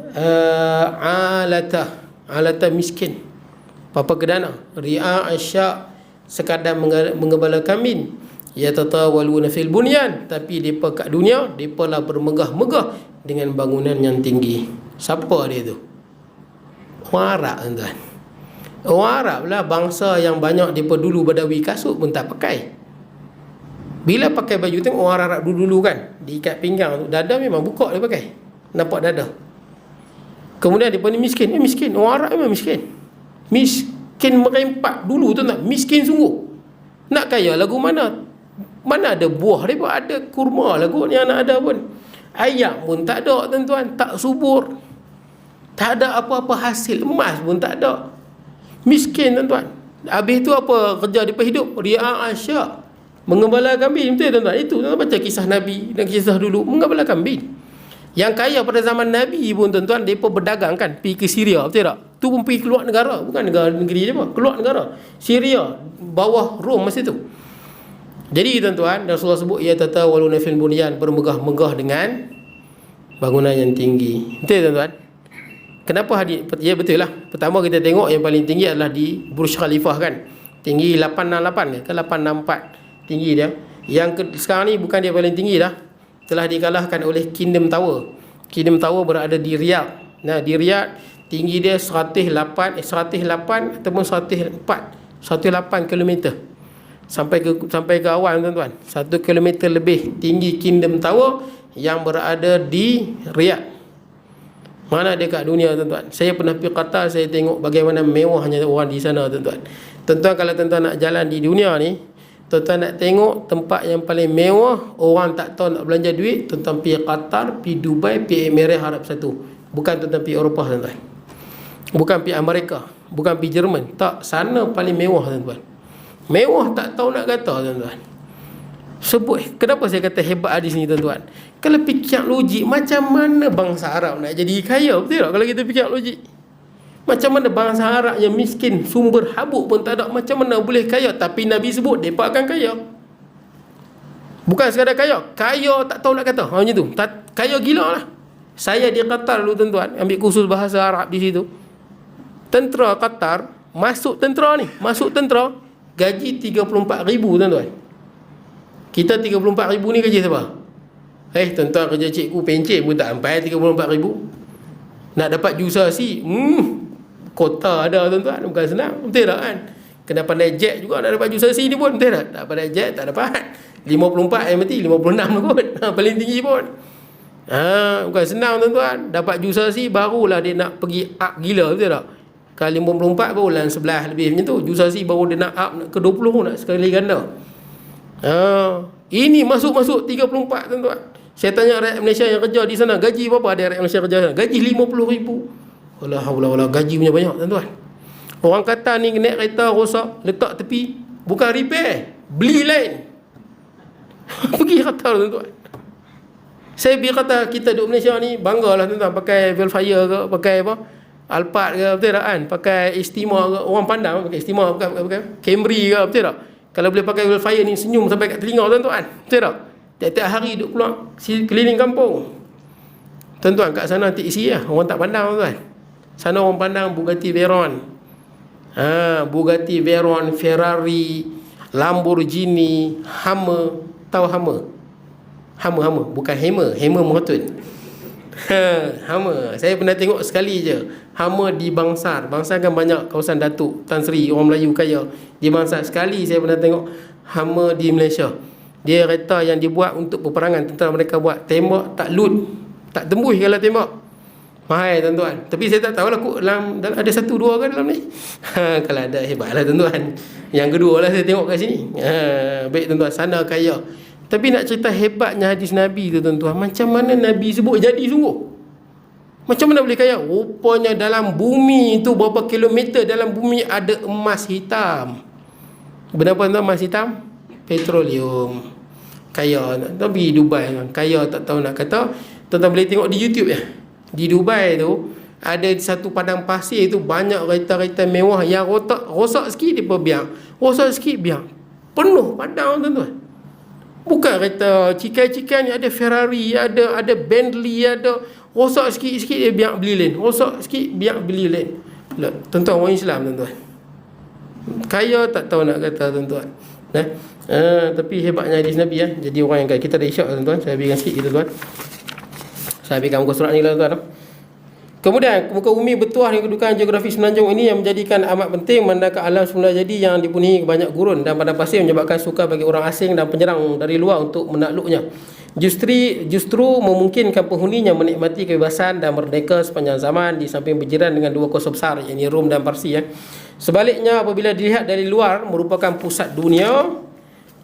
Speaker 1: alata miskin, papa kedana, ri'a asya, sekadar mengembala kambing. yatatawaluna fil bunyan, tapi depa kat dunia depa lah bermegah-megah dengan bangunan yang tinggi. Siapa dia tu? Orang Arab, tuan-tuan. Orang Arab lah bangsa yang banyak depa dulu Badawi kasut pun tak pakai. Bila pakai baju, tengok orang Arab dulu-dulu kan, diikat pinggang tu, dada memang buka dia pakai, nampak dada. Kemudian depa ni miskin, miskin. Orang Arab memang miskin. Miskin merempat dulu, tuan-tuan. Miskin sungguh. Nak kaya lagu mana? Mana ada buah dia pun, ada kurma lagu ni anak ada pun. Ayam pun tak ada, tuan-tuan, tak subur. Tak ada apa-apa hasil, emas pun tak ada. Miskin, tuan-tuan. Habis tu apa kerja dia hidup? Ri'a asya, mengembala kambing. Betul, tuan-tuan? Itu tuan-tuan baca kisah Nabi dan kisah dulu, mengembala kambing. Yang kaya pada zaman Nabi pun, tuan-tuan, mereka berdagang kan, pergi ke Syria, betul tak? Tu pun pergi keluar negara, bukan negeri je apa, keluar negara. Syria, bawah Rom masa tu. Jadi tuan-tuan, Rasulullah sebut ya tatawaluna fil bunyan, bermegah-megah dengan bangunan yang tinggi. Betul, tuan-tuan? Kenapa hadis? Ya betul lah. Pertama kita tengok yang paling tinggi adalah di Burj Khalifah kan. Tinggi 868 ke 864 tinggi dia. Sekarang ni bukan dia paling tinggi dah. Telah dikalahkan oleh Kingdom Tower. Kingdom Tower berada di Riyadh. Nah, di Riyadh tinggi dia 108 ataupun 108 km. Sampai ke awal, tuan-tuan. 1 km lebih tinggi Kingdom Tower yang berada di Riyadh. Mana dia kat dunia, tuan-tuan? Saya pernah pergi Qatar, saya tengok bagaimana mewahnya orang di sana, tuan-tuan. Tuan-tuan, kalau tuan-tuan nak jalan di dunia ni, tuan-tuan nak tengok tempat yang paling mewah, orang tak tahu nak belanja duit, tuan-tuan pergi Qatar, pergi Dubai, pergi Emirat Arab Satu. Bukan tuan-tuan pergi Eropah, tuan-tuan. Bukan pergi Amerika, bukan pergi Jerman. Tak, sana paling mewah, tuan-tuan. Mewah tak tahu nak kata, tuan-tuan. Sebut, kenapa saya kata hebat hadis ni, tuan-tuan? Kalau fikir logik, macam mana bangsa Arab nak jadi kaya? Betul tak? Kalau kita fikir logik, macam mana bangsa Arab yang miskin, sumber habuk pun tak ada, macam mana boleh kaya? Tapi Nabi sebut mereka akan kaya. Bukan sekadar kaya, kaya tak tahu nak kata. Macam tu, kaya gila lah. Saya di Qatar dulu, tuan-tuan, ambil kursus bahasa Arab di situ. Tentera Qatar, masuk tentera, gaji 34,000, tuan-tuan. Kita 34,000 ni gaji siapa? Tuan-tuan, kerja cikgu pencet pun tak sampai 34,000. Nak dapat jusasi, kota ada, tuan-tuan, bukan senang. Betul tak kan? Kena pandai jet juga nak dapat jusasi ni pun, betul tak? Tak pandai jet tak dapat. 54 mati 56 kot. Paling tinggi pun. Bukan senang, tuan-tuan. Dapat jusasi barulah dia nak pergi up gila, betul tak? Kalau 54 barulah 11 lebih macam tu. Jusasi baru dia nak up ke 20, nak sekali ganda. Ini masuk 34, tuan-tuan. Saya tanya rakyat Malaysia yang kerja di sana, gaji berapa ada rakyat Malaysia kerja di sana? Gaji 50,000. Alah haula, gaji punya banyak, tuan-tuan. Orang kata ni naik kereta rosak, letak tepi, bukan repair, beli lain. Pergi Qatar, tuan-tuan. Saya pergi Qatar, kita duduk Malaysia ni banggalah, tuan-tuan, pakai Velfire ke, pakai apa, Alphard ke, betul tak kan? Pakai Estima ke, orang pandang pakai Estima, pakai Camry ke, betul tak? Kalau boleh pakai Velfire ni, senyum sampai kat telinga, tuan-tuan, betul tak? Tiap-tiap hari duduk keluar keliling kampung. Tuan-tuan, kat sana taksi lah, orang tak pandang, tuan-tuan. Sana orang pandang Bugatti Veyron, Bugatti Veyron, Ferrari, Lamborghini, Hummer. Tahu Hummer? Hummer, bukan Hammer Mohatun. Hummer, saya pernah tengok sekali je. Hummer di Bangsar kan banyak kawasan Datuk Tan Sri, orang Melayu kaya di Bangsar. Sekali saya pernah tengok Hummer di Malaysia. Dia kereta yang dibuat untuk peperangan, tentera mereka buat. Tembak tak load, tak tembus kalau tembak. Mahal, tuan-tuan. Tapi saya tak tahulah dalam ada 1-2 kan dalam ni. Kalau ada, hebatlah, tuan-tuan. Yang kedua lah saya tengok kat sini. Baik, tuan-tuan, sana kaya. Tapi nak cerita hebatnya hadis Nabi tu, tuan-tuan, macam mana Nabi sebut jadi sungguh. Macam mana boleh kaya? Rupanya dalam bumi tu, berapa kilometer dalam bumi ada emas hitam. Berapa, tuan-tuan, emas hitam? Petroleum. Kaya. Tapi Dubai, kaya tak tahu nak kata. Tuan-tuan boleh tengok di YouTube ya. Di Dubai tu ada satu padang pasir tu, banyak kereta-kereta mewah yang rosak sikit dia biar, rosak sikit biar, penuh padang, tuan-tuan. Bukan kereta cikai-cikai ni, ada Ferrari, ada Bentley, ada rosak sikit-sikit dia biar beli lain, rosak sikit biar beli lain. Tuan-tuan, orang Islam, tuan-tuan, kaya tak tahu nak kata, tuan-tuan. Tapi hebatnya hadis Nabi Jadi orang yang kita dah isyak tuan-tuan. Saya habiskan sikit kita tuan. Saya habiskan muka surat ni lah tuan. Kemudian muka bumi bertuah dengan kedudukan geografi semenanjung ini yang menjadikan amat penting menandakan alam semula jadi yang dipenuhi banyak gurun dan padang pasir menyebabkan sukar bagi orang asing dan penyerang dari luar untuk menakluknya. Justru memungkinkan penghuninya menikmati kebebasan dan merdeka sepanjang zaman di samping berjiran dengan dua kuasa besar iaitu Rom dan Parsi. Sebaliknya apabila dilihat dari luar merupakan pusat dunia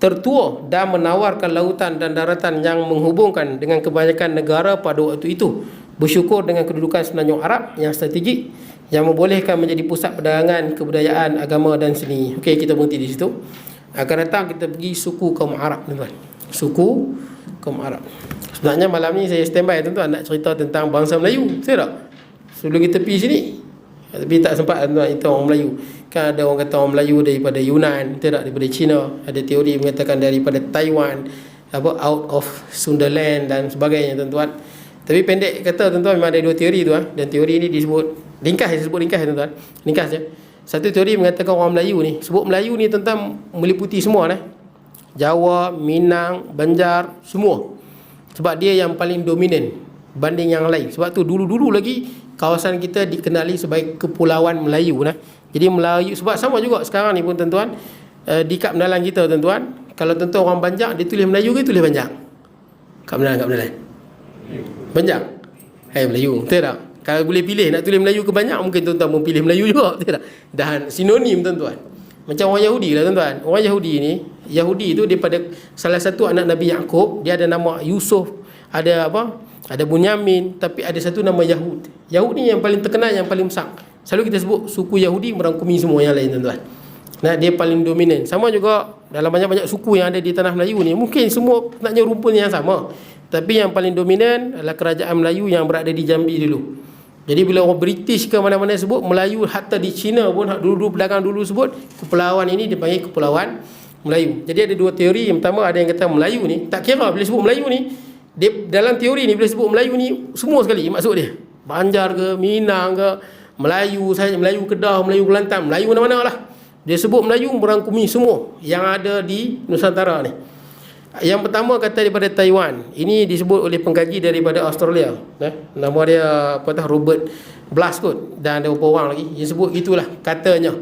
Speaker 1: tertua dan menawarkan lautan dan daratan yang menghubungkan dengan kebanyakan negara pada waktu itu. Bersyukur dengan kedudukan semenanjung Arab yang strategik yang membolehkan menjadi pusat perdagangan, kebudayaan, agama dan seni. Okey, kita berhenti di situ. Akan datang kita pergi suku kaum Arab tuan-tuan. Suku kaum Arab. Sebenarnya malam ni saya standby tuan-tuan nak cerita tentang bangsa Melayu. Betul tak? Sebelum kita pergi sini. Tapi tak sempat tuan-tuan, itu orang Melayu. Kan ada orang kata orang Melayu daripada Yunan, betul tak? Daripada China. Ada teori mengatakan daripada Taiwan, out of Sundaland dan sebagainya tuan-tuan. Tapi pendek kata tuan-tuan memang ada dua teori tu dan teori ni disebut ringkas tuan-tuan. Ringkas je. Satu teori mengatakan orang Melayu ni, sebut Melayu ni tuan-tuan meliputi semua Jawa, Minang, Banjar, semua. Sebab dia yang paling dominan banding yang lain. Sebab tu dulu-dulu lagi kawasan kita dikenali sebagai Kepulauan Melayu Jadi Melayu sebab sama juga sekarang ni pun tuan-tuan di kad pendalan kita tuan-tuan, kalau tuan-tuan orang Banjar dia tulis Melayu ke tulis Banjar? Kad pendalan. Banjar. Melayu. Betul tak? Kalau boleh pilih nak tulis Melayu ke Banjar, mungkin tuan-tuan pun pilih Melayu juga. Betul tak? Dan sinonim tuan-tuan. Macam orang Yahudi lah tuan-tuan. Orang Yahudi tu daripada salah satu anak Nabi Yaqub, dia ada nama Yusuf, ada ada Bunyamin, tapi ada satu nama Yahud. Yahud ni yang paling terkenal, yang paling besar. Selalu kita sebut suku Yahudi merangkumi semua yang lain tuan-tuan. Dia paling dominan. Sama juga dalam banyak-banyak suku yang ada di tanah Melayu ni, mungkin semua sebenarnya rumpun yang sama. Tapi yang paling dominan adalah kerajaan Melayu yang berada di Jambi dulu. Jadi bila orang British ke mana-mana sebut Melayu, hatta di China pun dulu pedagang dulu sebut kepulauan ini dipanggil Kepulauan Melayu. Jadi ada dua teori. Yang pertama ada yang kata Melayu ni, tak kira bila sebut Melayu ni, dalam teori ni bila sebut Melayu ni semua sekali maksud dia. Banjar ke, Minang ke, Melayu saja, Melayu Kedah, Melayu Kelantan, Melayu mana-mana lah. Dia sebut Melayu merangkumi semua yang ada di Nusantara ni. Yang pertama kata daripada Taiwan. Ini disebut oleh pengkaji daripada Australia. Nama dia Robert Blas kot. Dan ada beberapa orang lagi yang sebut itulah katanya.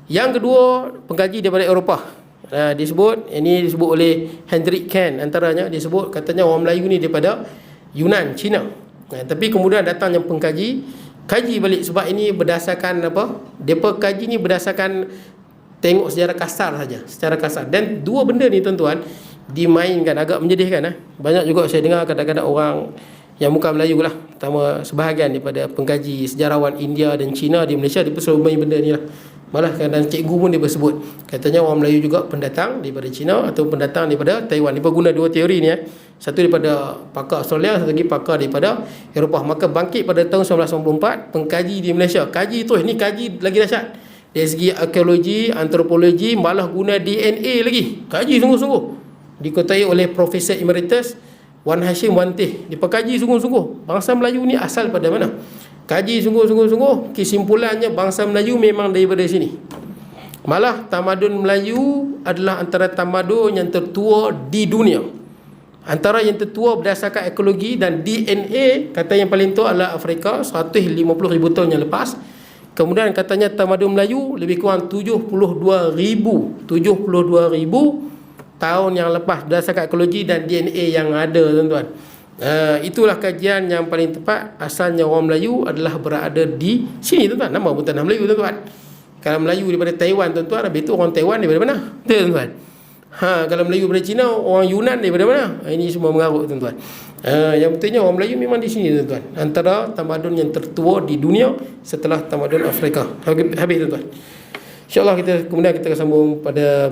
Speaker 1: Yang kedua pengkaji daripada Eropah. Ini disebut oleh Hendrik Ken antaranya. Dia sebut katanya orang Melayu ni daripada Yunan, China. Tapi kemudian datang yang pengkaji kaji balik sebab ini berdasarkan depa kaji ni berdasarkan tengok sejarah kasar saja, secara kasar. Dan dua benda ni tuan-tuan dimainkan, agak menyedihkan. Banyak juga saya dengar kadang-kadang orang yang bukan Melayu lah, terutama sebahagian daripada pengkaji sejarawan India dan China di Malaysia, dia pun selalu main benda ni lah. Malah kadang cikgu pun dia bersebut katanya orang Melayu juga pendatang daripada China atau pendatang daripada Taiwan. Dia guna dua teori ni satu daripada pakar Australia, satu lagi pakar daripada Eropah. Maka bangkit pada tahun 1994 pengkaji di Malaysia, kaji terus, ni kaji lagi dahsyat dari segi arkeologi, antropologi, malah guna DNA lagi, kaji sungguh-sungguh, dikuasai oleh Profesor Emeritus Wan Hashim Wantih. Dia kaji sungguh-sungguh bangsa Melayu ni asal pada mana. Kaji sungguh-sungguh, kesimpulannya bangsa Melayu memang daripada sini. Malah tamadun Melayu adalah antara tamadun yang tertua di dunia. Antara yang tertua berdasarkan ekologi dan DNA, kata yang paling tua adalah Afrika 150,000 tahun yang lepas. Kemudian katanya tamadun Melayu lebih kurang 72,000 tahun yang lepas berdasarkan ekologi dan DNA yang ada tuan-tuan. Itulah kajian yang paling tepat. Asalnya orang Melayu adalah berada di sini tuan-tuan. Nama pun tanah Melayu tuan-tuan. Kalau Melayu daripada Taiwan tuan-tuan, habis tu orang Taiwan daripada mana? Tuan-tuan. Kalau Melayu daripada China, orang Yunan daripada mana? Ini semua mengarut tuan-tuan. Yang betulnya orang Melayu memang di sini tuan-tuan. Antara tamadun yang tertua di dunia setelah tamadun Afrika. Habis tuan-tuan. InsyaAllah kemudian kita akan sambung pada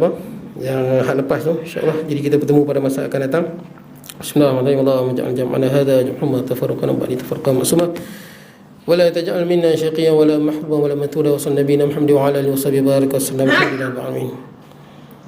Speaker 1: yang hal lepas tu insya-Allah. Jadi kita bertemu pada masa akan datang. Bismillahirrahmanirrahim. Jam'ana hadza jam'an tafarraqana ba'di tafarraqan masuma. Wala taj'al minna syaqiyan wala mahbuban wala matuda wa sallallahu nabiyina Muhammad wa ala alihi wa sahbihi baraka wa sallam. Alhamdulillah.